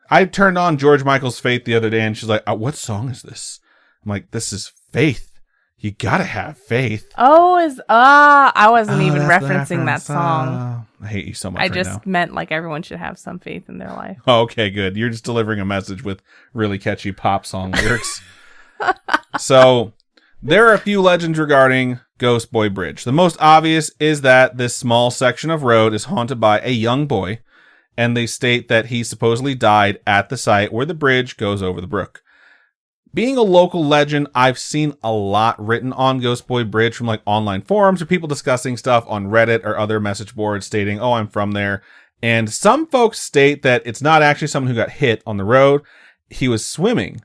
I turned on George Michael's Faith the other day and she's like, oh, what song is this? I'm like, this is Faith. You gotta have faith. Oh, I wasn't even referencing that song. I hate you so much. I just meant like everyone should have some faith in their life. Oh, okay, good. You're just delivering a message with really catchy pop song lyrics. So, there are a few legends regarding Ghost Boy Bridge. The most obvious is that this small section of road is haunted by a young boy, and they state that he supposedly died at the site where the bridge goes over the brook. Being a local legend, I've seen a lot written on Ghost Boy Bridge from like online forums or people discussing stuff on Reddit or other message boards stating, oh, I'm from there. And some folks state that it's not actually someone who got hit on the road. He was swimming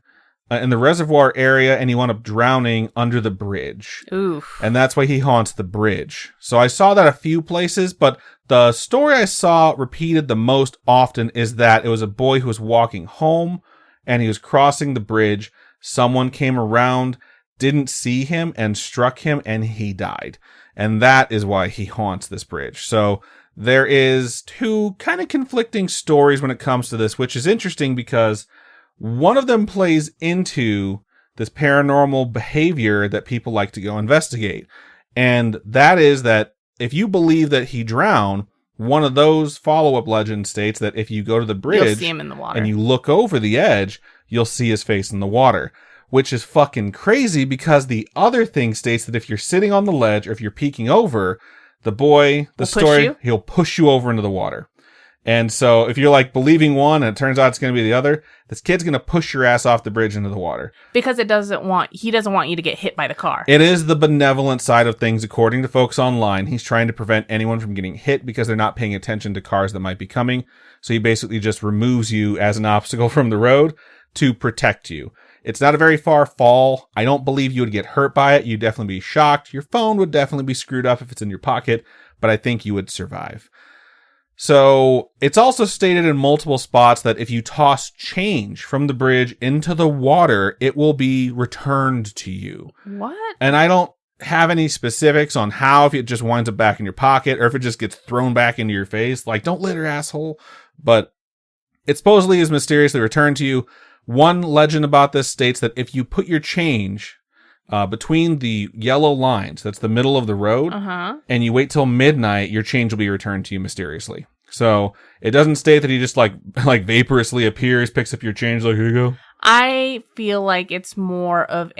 in the reservoir area and he wound up drowning under the bridge. Oof. And that's why he haunts the bridge. So I saw that a few places, but the story I saw repeated the most often is that it was a boy who was walking home and he was crossing the bridge. Someone came around, didn't see him, and struck him, and he died. And that is why he haunts this bridge. So there is two kind of conflicting stories when it comes to this, which is interesting because one of them plays into this paranormal behavior that people like to go investigate. And that is that if you believe that he drowned, one of those follow-up legends states that if you go to the bridge you'll see him in the water. And you look over the edge, you'll see his face in the water, which is fucking crazy because the other thing states that if you're sitting on the ledge or if you're peeking over, the boy, he'll push you over into the water. And so if you're like believing one and it turns out it's going to be the other, this kid's going to push your ass off the bridge into the water. Because he doesn't want you to get hit by the car. It is the benevolent side of things, according to folks online. He's trying to prevent anyone from getting hit because they're not paying attention to cars that might be coming. So he basically just removes you as an obstacle from the road to protect you. It's not a very far fall. I don't believe you would get hurt by it. You'd definitely be shocked. Your phone would definitely be screwed up if it's in your pocket, but I think you would survive. So it's also stated in multiple spots that if you toss change from the bridge into the water, it will be returned to you. What? And I don't have any specifics on how, if it just winds up back in your pocket or if it just gets thrown back into your face. Like, don't litter, asshole. But it supposedly is mysteriously returned to you. One legend about this states that if you put your change between the yellow lines, that's the middle of the road, and you wait till midnight, your change will be returned to you mysteriously. So it doesn't state that he just like vaporously appears, picks up your change, like, here you go. I feel like it's more of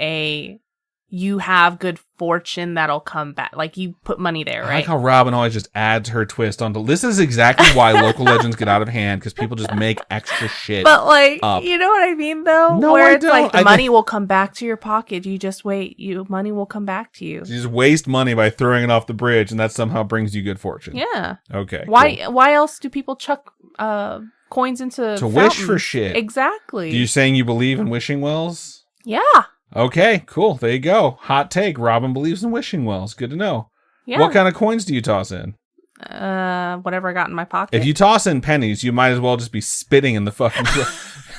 you have good fortune that'll come back. Like, you put money there, right? I like how Robin always just adds her twist onto this. Is exactly why local legends get out of hand, because people just make extra shit. But like, up. You know what I mean, though? No, where I it's like don't. money will come back to your pocket. You just wait. Money will come back to you. You just waste money by throwing it off the bridge, and that somehow brings you good fortune. Yeah. Okay. Why? Cool. Why else do people chuck coins into to fountains? wish for shit? Exactly. Are you saying you believe in wishing wells? Yeah. Okay, cool. There you go. Hot take. Robin believes in wishing wells. Good to know. Yeah. What kind of coins do you toss in? Whatever I got in my pocket. If you toss in pennies, you might as well just be spitting in the fucking...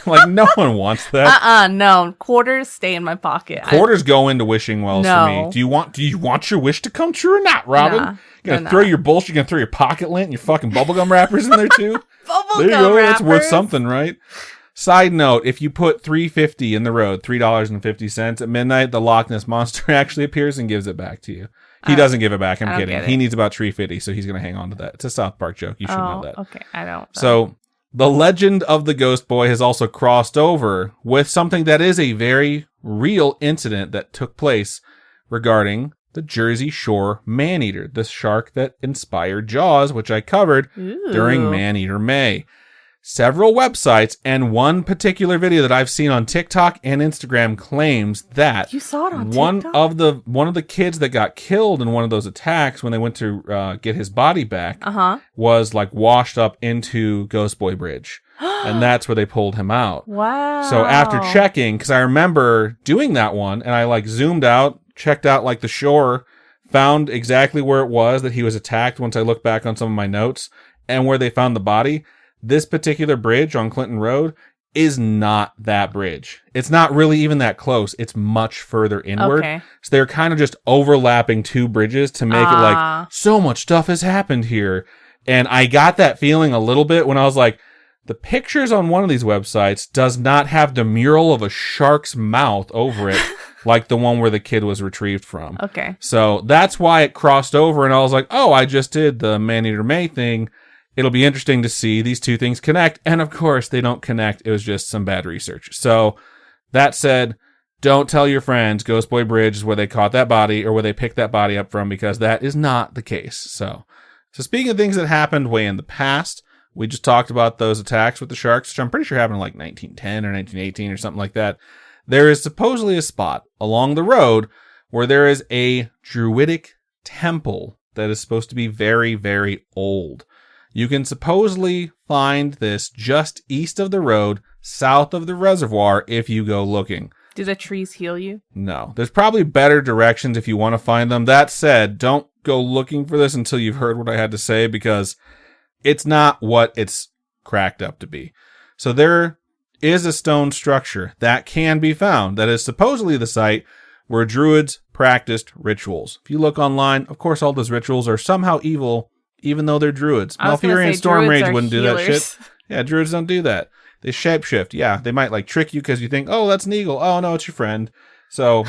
like, no one wants that. No. Quarters stay in my pocket. Quarters go into wishing wells for me. Do you want your wish to come true or not, Robin? Nah, You're gonna throw your bullshit, you're gonna throw your pocket lint and your fucking bubblegum wrappers in there too? There you go. That's worth something, right? Side note, if you put $3.50 in the road, $3.50 at midnight, the Loch Ness Monster actually appears and gives it back to you. He doesn't give it back. I'm kidding. He needs about $3.50, so he's going to hang on to that. It's a South Park joke. You should know that. Okay. I don't. So the legend of the Ghost Boy has also crossed over with something that is a very real incident that took place regarding the Jersey Shore Maneater, the shark that inspired Jaws, which I covered during Maneater May. Several websites and one particular video that I've seen on TikTok and Instagram claims that you saw it on TikTok? one of the kids that got killed in one of those attacks when they went to get his body back was like washed up into Ghost Boy Bridge. And that's where they pulled him out. Wow. So after checking, because I remember doing that one, and I like zoomed out, checked out like the shore, found exactly where it was that he was attacked once I looked back on some of my notes, and where they found the body. This particular bridge on Clinton Road is not that bridge. It's not really even that close. It's much further inward. Okay. So they're kind of just overlapping two bridges to make it like, so much stuff has happened here. And I got that feeling a little bit when I was like, the pictures on one of these websites does not have the mural of a shark's mouth over it like the one where the kid was retrieved from. Okay. So that's why it crossed over, and I was like, oh, I just did the Maneater May thing. It'll be interesting to see these two things connect. And of course, they don't connect. It was just some bad research. So that said, don't tell your friends Ghost Boy Bridge is where they caught that body or where they picked that body up from, because that is not the case. So speaking of things that happened way in the past, we just talked about those attacks with the sharks, which I'm pretty sure happened in like 1910 or 1918 or something like that. There is supposedly a spot along the road where there is a Druidic Temple that is supposed to be very, very old. You can supposedly find this just east of the road, south of the reservoir, if you go looking. Do the trees heal you? No. There's probably better directions if you want to find them. That said, don't go looking for this until you've heard what I had to say, because it's not what it's cracked up to be. So there is a stone structure that can be found that is supposedly the site where druids practiced rituals. If you look online, of course, all those rituals are somehow evil, even though they're druids. Malfurion and Stormrage wouldn't do that shit. Yeah, druids don't do that. They shapeshift. Yeah, they might like trick you because you think, oh, that's an eagle. Oh, no, it's your friend. So.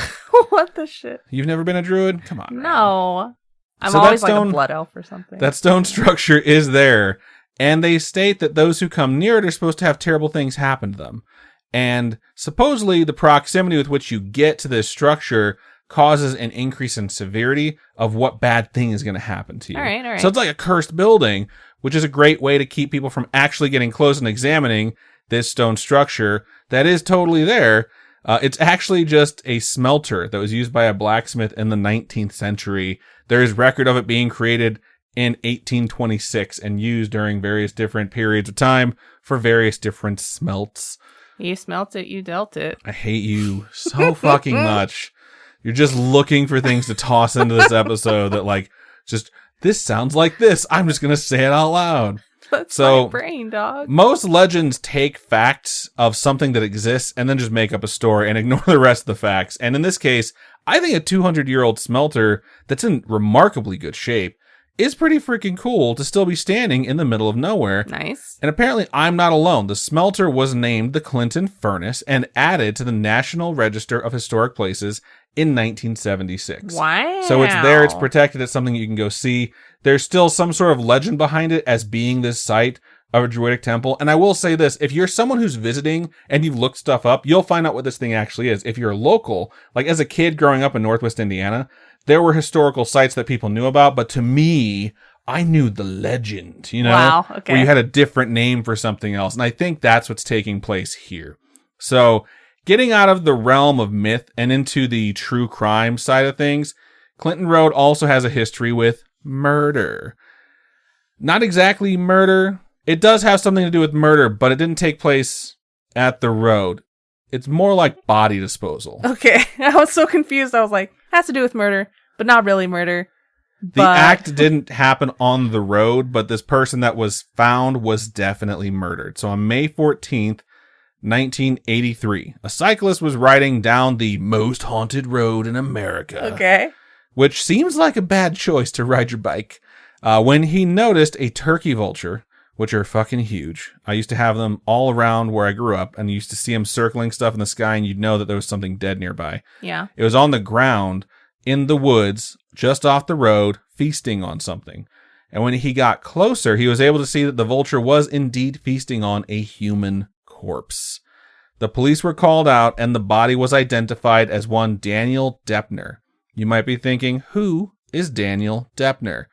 What the shit? You've never been a druid? Come on. No. I'm always like a blood elf or something. That stone structure is there. And they state that those who come near it are supposed to have terrible things happen to them. And supposedly the proximity with which you get to this structure causes an increase in severity of what bad thing is going to happen to you. All right. So it's like a cursed building, which is a great way to keep people from actually getting close and examining this stone structure that is totally there. It's actually just a smelter that was used by a blacksmith in the 19th century. There is record of it being created in 1826 and used during various different periods of time for various different smelts. You smelt it, you dealt it. I hate you so fucking much. You're just looking for things to toss into this episode that like, just, this sounds like this. I'm just going to say it out loud. That's so my brain, dog. Most legends take facts of something that exists and then just make up a story and ignore the rest of the facts. And in this case, I think a 200-year-old smelter that's in remarkably good shape is pretty freaking cool to still be standing in the middle of nowhere. Nice. And apparently I'm not alone. The smelter was named the Clinton Furnace and added to the National Register of Historic Places in 1976. Wow. So it's there, it's protected, it's something you can go see. There's still some sort of legend behind it as being this site of a Druidic temple. And I will say this, if you're someone who's visiting and you've looked stuff up, you'll find out what this thing actually is. If you're local, like as a kid growing up in Northwest Indiana, there were historical sites that people knew about, but to me, I knew the legend, you know? Wow, okay. Where you had a different name for something else. And I think that's what's taking place here. So, getting out of the realm of myth and into the true crime side of things, Clinton Road also has a history with murder. Not exactly murder. It does have something to do with murder, but it didn't take place at the road. It's more like body disposal. Okay. I was so confused. I was like, has to do with murder, but not really murder. The act didn't happen on the road, but this person that was found was definitely murdered. So on May 14th, 1983, a cyclist was riding down the most haunted road in America. Okay. Which seems like a bad choice to ride your bike, when he noticed a turkey vulture, which are fucking huge. I used to have them all around where I grew up, and you used to see them circling stuff in the sky, and you'd know that there was something dead nearby. Yeah. It was on the ground in the woods, just off the road, feasting on something. And when he got closer, he was able to see that the vulture was indeed feasting on a human corpse. The police were called out, and the body was identified as one Daniel Depner. You might be thinking, who is Daniel Depner?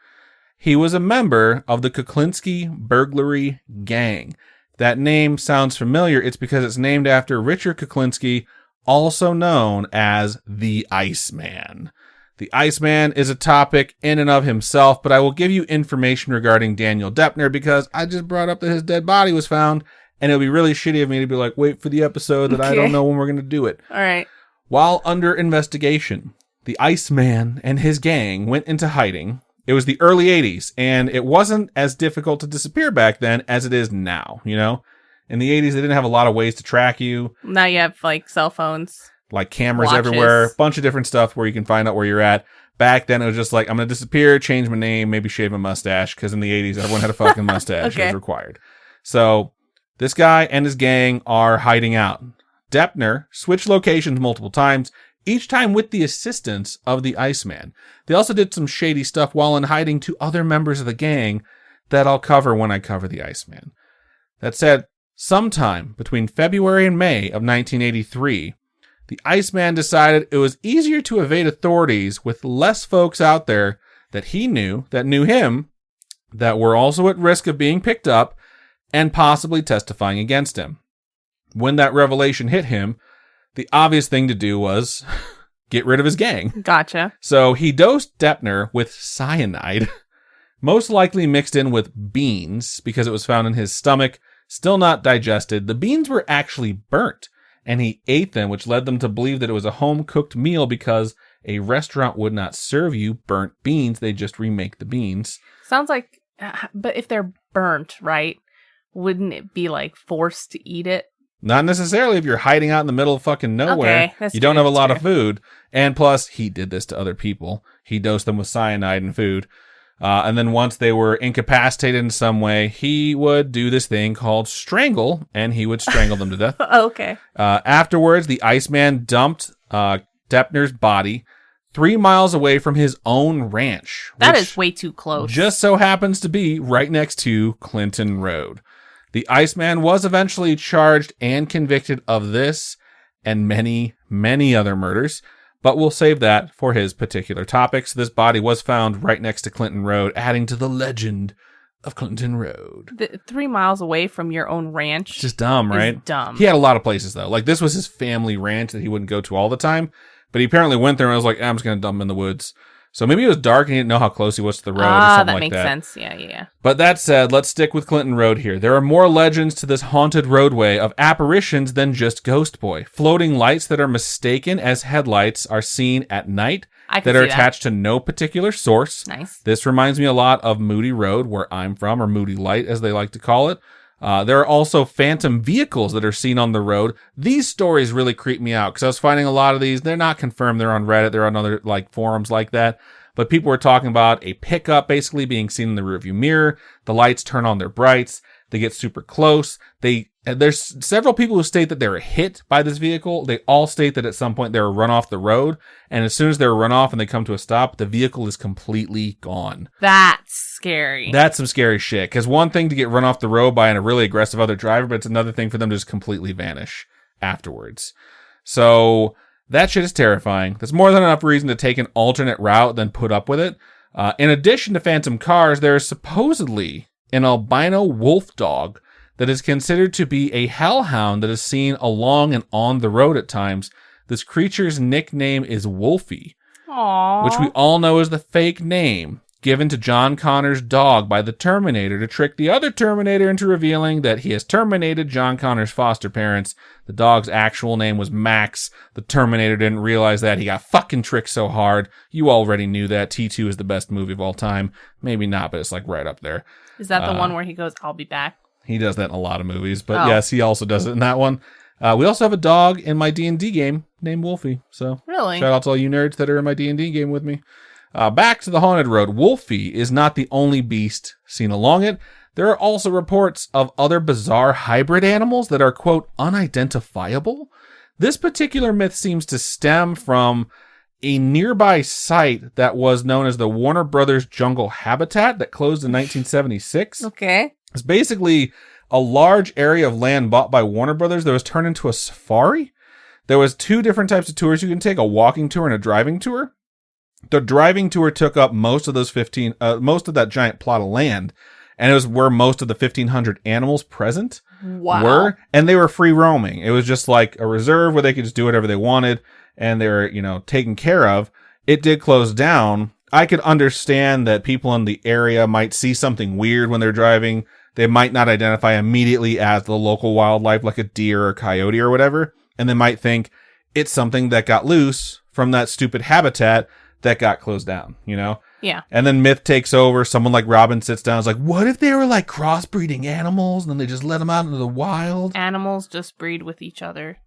He was a member of the Kuklinski burglary gang. That name sounds familiar. It's because it's named after Richard Kuklinski, also known as the Iceman. The Iceman is a topic in and of himself, but I will give you information regarding Daniel Depner because I just brought up that his dead body was found, and it would be really shitty of me to be like, wait for the episode that I don't know when we're going to do it. All right. While under investigation, the Iceman and his gang went into hiding. It was the early 80s, and it wasn't as difficult to disappear back then as it is now, you know? In the 80s, they didn't have a lot of ways to track you. Now you have, like, cell phones. Like cameras Watches. everywhere, a bunch of different stuff where you can find out where you're at. Back then, it was just like, I'm going to disappear, change my name, maybe shave a mustache, because in the 80s, everyone had a fucking mustache. Okay. It was required. So, this guy and his gang are hiding out. Depner switched locations multiple times, each time with the assistance of the Iceman. They also did some shady stuff while in hiding to other members of the gang that I'll cover when I cover the Iceman. That said, sometime between February and May of 1983, the Iceman decided it was easier to evade authorities with less folks out there that he knew, that knew him, that were also at risk of being picked up and possibly testifying against him. When that revelation hit him, the obvious thing to do was get rid of his gang. Gotcha. So he dosed Depner with cyanide, most likely mixed in with beans because it was found in his stomach, still not digested. The beans were actually burnt, and he ate them, which led them to believe that it was a home-cooked meal because a restaurant would not serve you burnt beans. They just remake the beans. Sounds like, but if they're burnt, right, wouldn't it be, like, forced to eat it? Not necessarily if you're hiding out in the middle of fucking nowhere. Okay, that's you don't true, have a lot that's of food. And plus, he did this to other people. He dosed them with cyanide and food. And then once they were incapacitated in some way, he would do this thing called strangle, and he would strangle them to death. Okay. Afterwards, the Iceman dumped Depner's body 3 miles away from his own ranch. That is way too close. Just so happens to be right next to Clinton Road. The Iceman was eventually charged and convicted of this and many, many other murders, but we'll save that for his particular topics. This body was found right next to Clinton Road, adding to the legend of Clinton Road. 3 miles away from your own ranch. It's just dumb, right? Dumb. He had a lot of places, though. Like, this was his family ranch that he wouldn't go to all the time. But he apparently went there and was like, I'm just going to dump him in the woods. So maybe it was dark and he didn't know how close he was to the road or something like that. That makes sense. Yeah. But that said, let's stick with Clinton Road here. There are more legends to this haunted roadway of apparitions than just Ghost Boy. Floating lights that are mistaken as headlights are seen at night that are attached to no particular source. Nice. This reminds me a lot of Moody Road, where I'm from, or Moody Light, as they like to call it. There are also phantom vehicles that are seen on the road. These stories really creep me out because I was finding a lot of these. They're not confirmed. They're on Reddit. They're on other like forums like that. But people were talking about a pickup basically being seen in the rearview mirror. The lights turn on their brights. They get super close. There's several people who state that they were hit by this vehicle. They all state that at some point they were run off the road. And as soon as they were run off and they come to a stop, the vehicle is completely gone. That's scary. That's some scary shit. Because one thing to get run off the road by a really aggressive other driver, but it's another thing for them to just completely vanish afterwards. So that shit is terrifying. There's more than enough reason to take an alternate route than put up with it. In addition to phantom cars, there is supposedly an albino wolf dog that is considered to be a hellhound that is seen along and on the road at times. This creature's nickname is Wolfie, Aww. which we all know is the fake name given to John Connor's dog by the Terminator to trick the other Terminator into revealing that he has terminated John Connor's foster parents. The dog's actual name was Max. The Terminator didn't realize that. He got fucking tricked so hard. You already knew that. T2 is the best movie of all time. Maybe not, but it's like right up there. Is that the one where he goes, I'll be back? He does that in a lot of movies, but yes, he also does it in that one. We also have a dog in my D&D game named Wolfie. So really, shout out to all you nerds that are in my D&D game with me. Back to the haunted road. Wolfie is not the only beast seen along it. There are also reports of other bizarre hybrid animals that are, quote, unidentifiable. This particular myth seems to stem from a nearby site that was known as the Warner Brothers Jungle Habitat that closed in 1976. Okay. It's basically a large area of land bought by Warner Brothers that was turned into a safari. There was 2 different types of tours you can take, a walking tour and a driving tour. The driving tour took up most of most of that giant plot of land, and it was where most of the 1,500 animals present were, and they were free roaming. It was just like a reserve where they could just do whatever they wanted, and they were, taken care of. It did close down. I could understand that people in the area might see something weird when they're driving. They might not identify immediately as the local wildlife, like a deer or coyote or whatever, and they might think it's something that got loose from that stupid habitat that got closed down, Yeah. And then myth takes over. Someone like Robin sits down and is like, what if they were like crossbreeding animals and then they just let them out into the wild? Animals just breed with each other.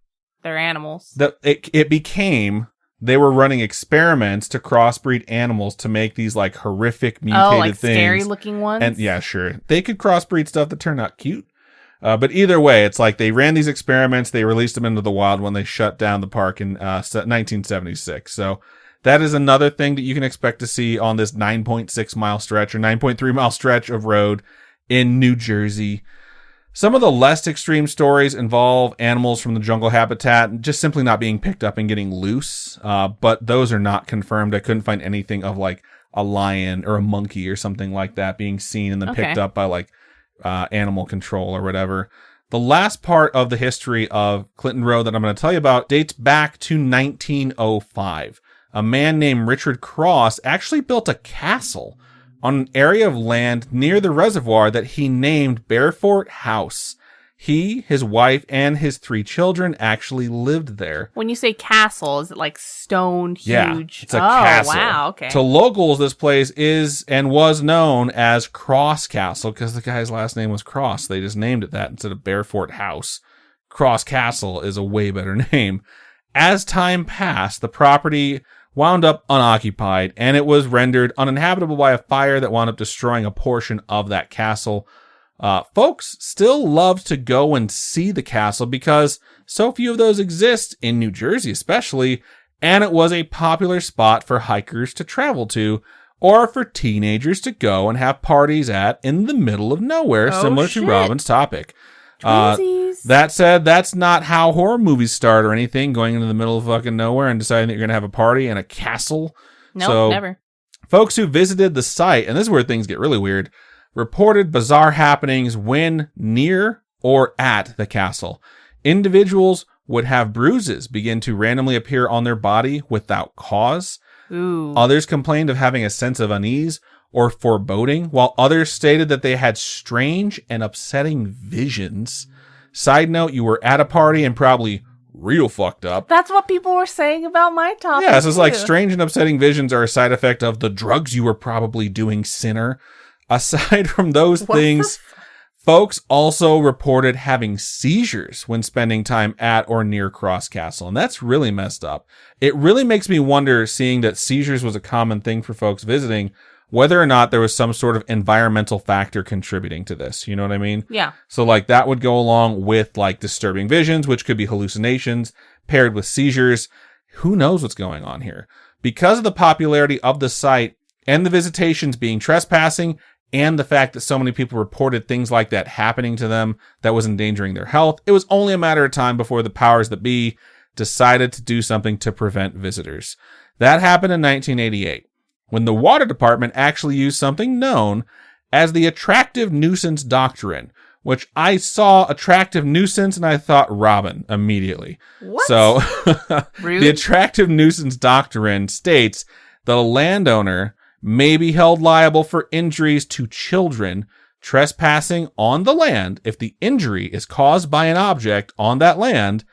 They're animals. It became, they were running experiments to crossbreed animals to make these like horrific mutated things. Scary looking ones? And yeah, sure. They could crossbreed stuff that turned out cute. But either way, it's like they ran these experiments. They released them into the wild when they shut down the park in 1976. So that is another thing that you can expect to see on this 9.6 mile stretch or 9.3 mile stretch of road in New Jersey. Some of the less extreme stories involve animals from the jungle habitat just simply not being picked up and getting loose. But those are not confirmed. I couldn't find anything of like a lion or a monkey or something like that being seen and then picked up by like animal control or whatever. The last part of the history of Clinton Road that I'm going to tell you about dates back to 1905. A man named Richard Cross actually built a castle on an area of land near the reservoir that he named Bearfort House. He, his wife, and his 3 children actually lived there. When you say castle, is it like stone, huge? Yeah, it's a castle. Oh, wow, okay. To locals, this place is and was known as Cross Castle because the guy's last name was Cross. They just named it that instead of Bearfort House. Cross Castle is a way better name. As time passed, the property wound up unoccupied, and it was rendered uninhabitable by a fire that wound up destroying a portion of that castle. Folks still love to go and see the castle because so few of those exist in New Jersey especially, and it was a popular spot for hikers to travel to or for teenagers to go and have parties at in the middle of nowhere, similar to Robin's topic. That said, that's not how horror movies start or anything, going into the middle of fucking nowhere and deciding that you're going to have a party in a castle. Nope, never. Folks who visited the site, and this is where things get really weird, reported bizarre happenings when near or at the castle. Individuals would have bruises begin to randomly appear on their body without cause. Ooh. Others complained of having a sense of unease or foreboding, while others stated that they had strange and upsetting visions. Side note, you were at a party and probably real fucked up. That's what people were saying about my topic. Yeah, so it's like strange and upsetting visions are a side effect of the drugs you were probably doing, sinner. Aside from those things, folks also reported having seizures when spending time at or near Cross Castle, and that's really messed up. It really makes me wonder, seeing that seizures was a common thing for folks visiting, whether or not there was some sort of environmental factor contributing to this. You know what I mean? Yeah. So like that would go along with like disturbing visions, which could be hallucinations paired with seizures. Who knows what's going on here? Because of the popularity of the site and the visitations being trespassing, and the fact that so many people reported things like that happening to them that was endangering their health, it was only a matter of time before the powers that be decided to do something to prevent visitors. That happened in 1988, when the water department actually used something known as the Attractive Nuisance Doctrine, which I saw Attractive Nuisance and I thought Robin immediately. What? So Rude. The Attractive Nuisance Doctrine states that a landowner may be held liable for injuries to children trespassing on the land if the injury is caused by an object on that land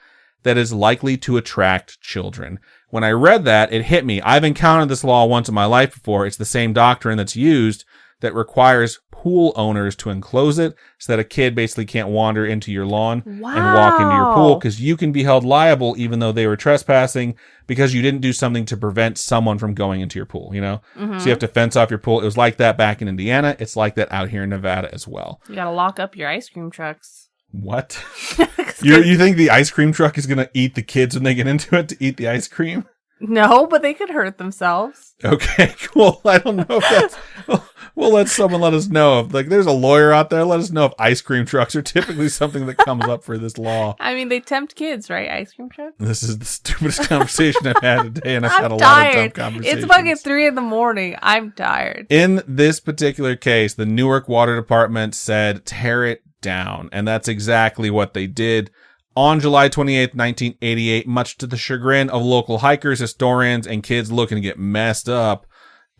that is likely to attract children. When I read that, it hit me. I've encountered this law once in my life before. It's the same doctrine that's used that requires pool owners to enclose it so that a kid basically can't wander into your lawn and walk into your pool, because you can be held liable even though they were trespassing because you didn't do something to prevent someone from going into your pool, you know? Mm-hmm. So you have to fence off your pool. It was like that back in Indiana. It's like that out here in Nevada as well. You gotta lock up your ice cream trucks. What? You think the ice cream truck is going to eat the kids when they get into it to eat the ice cream? No, but they could hurt themselves. Okay, cool. I don't know if that's... We'll let someone let us know. If like there's a lawyer out there, let us know if ice cream trucks are typically something that comes up for this law. I mean, they tempt kids, right? Ice cream trucks? This is the stupidest conversation I've had today, and I've had a tired. lot of dumb conversations. It's fucking 3 a.m. I'm tired. In this particular case, the Newark Water Department said, tear it down. And that's exactly what they did. On July 28th, 1988, much to the chagrin of local hikers, historians, and kids looking to get messed up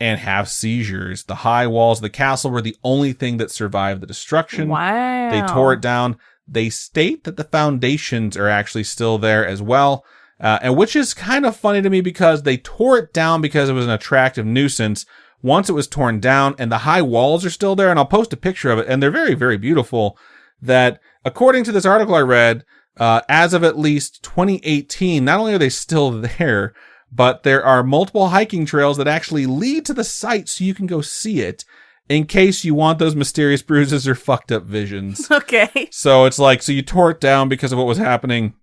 and have seizures, the high walls of the castle were the only thing that survived the destruction. Wow. They tore it down. They state that the foundations are actually still there as well, and which is kind of funny to me because they tore it down because it was an attractive nuisance. Once it was torn down and the high walls are still there, and I'll post a picture of it, and they're very, very beautiful, that according to this article I read, as of at least 2018, not only are they still there, but there are multiple hiking trails that actually lead to the site so you can go see it in case you want those mysterious bruises or fucked up visions. Okay. So it's like, so you tore it down because of what was happening.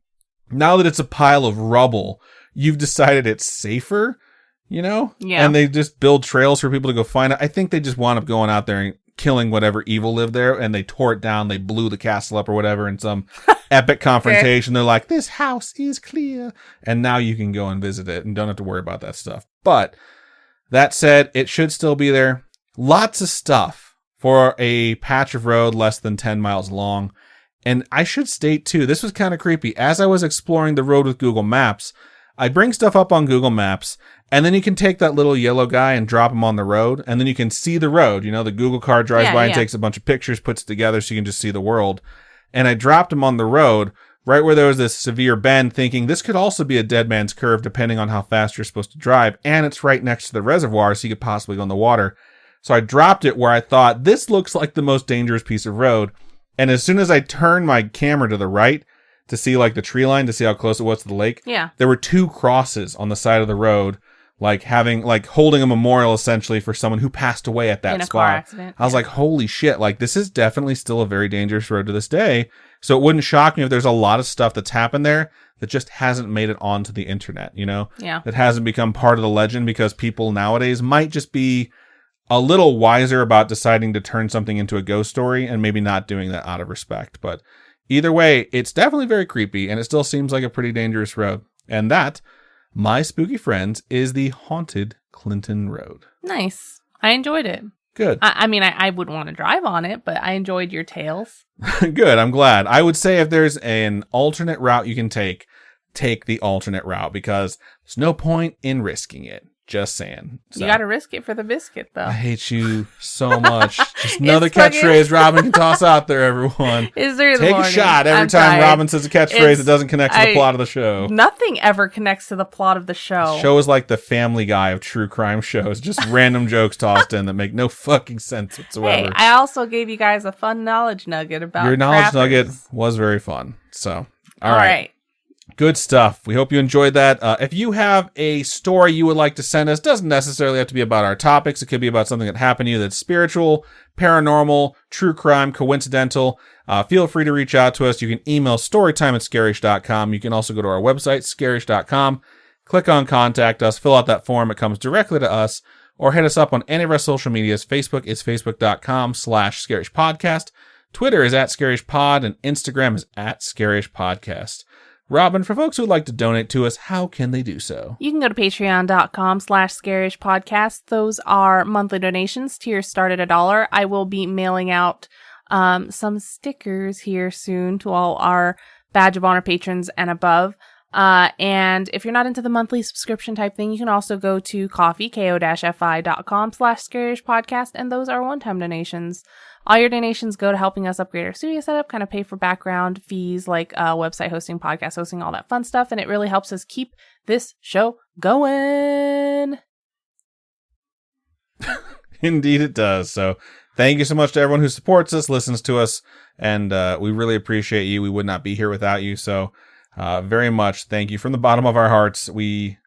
Now that it's a pile of rubble, you've decided it's safer, you know? Yeah. And they just build trails for people to go find it. I think they just wound up going out there and killing whatever evil lived there, and they tore it down. They blew the castle up or whatever in some epic confrontation. They're like, this house is clear. And now you can go and visit it and don't have to worry about that stuff. But that said, it should still be there. Lots of stuff for a patch of road less than 10 miles long. And I should state too, this was kind of creepy. As I was exploring the road with Google Maps, I bring stuff up on Google Maps, and then you can take that little yellow guy and drop him on the road, and then you can see the road. You know, the Google car drives by and takes a bunch of pictures, puts it together so you can just see the world. And I dropped him on the road right where there was this severe bend, thinking this could also be a dead man's curve depending on how fast you're supposed to drive. And it's right next to the reservoir, so you could possibly go in the water. So I dropped it where I thought this looks like the most dangerous piece of road. And as soon as I turned my camera to the right to see like the tree line, to see how close it was to the lake, there were 2 crosses on the side of the road, like holding a memorial essentially for someone who passed away at that in a spot. car accident. I was like, holy shit, like this is definitely still a very dangerous road to this day. So it wouldn't shock me if there's a lot of stuff that's happened there that just hasn't made it onto the internet, you know? Yeah. That hasn't become part of the legend because people nowadays might just be a little wiser about deciding to turn something into a ghost story and maybe not doing that out of respect. But either way, it's definitely very creepy and it still seems like a pretty dangerous road. And that, my spooky friends, is the haunted Clinton Road. Nice. I enjoyed it. Good. I mean, I wouldn't want to drive on it, but I enjoyed your tales. Good. I'm glad. I would say if there's an alternate route you can take the alternate route, because there's no point in risking it. Just saying. So, you got to risk it for the biscuit, though. I hate you so much. Just another catchphrase Robin can toss out there, everyone. Is there Take a shot every time Robin says a catchphrase that doesn't connect to the plot of the show. Nothing ever connects to the plot of the show. The show is like the Family Guy of true crime shows. Just random jokes tossed in that make no fucking sense whatsoever. Hey, I also gave you guys a fun knowledge nugget about your knowledge crappers. nugget was very fun. So, all right. right. Good stuff. We hope you enjoyed that. If you have a story you would like to send us, doesn't necessarily have to be about our topics. It could be about something that happened to you that's spiritual, paranormal, true crime, coincidental. Feel free to reach out to us. You can email storytime@scaryish.com. You can also go to our website, scaryish.com, click on contact us, fill out that form. It comes directly to us, or hit us up on any of our social medias. Facebook is facebook.com/scaryish podcast. Twitter is @scariyishpod, and Instagram is @scariyishpodcast. Robin, for folks who would like to donate to us, how can they do so? You can go to patreon.com/scariyishpodcast. Those are monthly donations. Tiers start at $1. I will be mailing out some stickers here soon to all our Badge of Honor patrons and above. And if you're not into the monthly subscription type thing, you can also go to ko-fi.com/scariyishpodcast, and those are one-time donations. All your donations go to helping us upgrade our studio setup, kind of pay for background fees like website hosting, podcast hosting, all that fun stuff. And it really helps us keep this show going. Indeed it does. So thank you so much to everyone who supports us, listens to us, and we really appreciate you. We would not be here without you. So very much thank you from the bottom of our hearts. We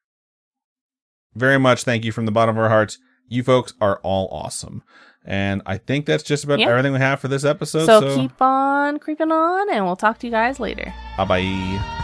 very much thank you from the bottom of our hearts. You folks are all awesome. And I think that's just about everything we have for this episode. So keep on creeping on, and we'll talk to you guys later. Bye-bye.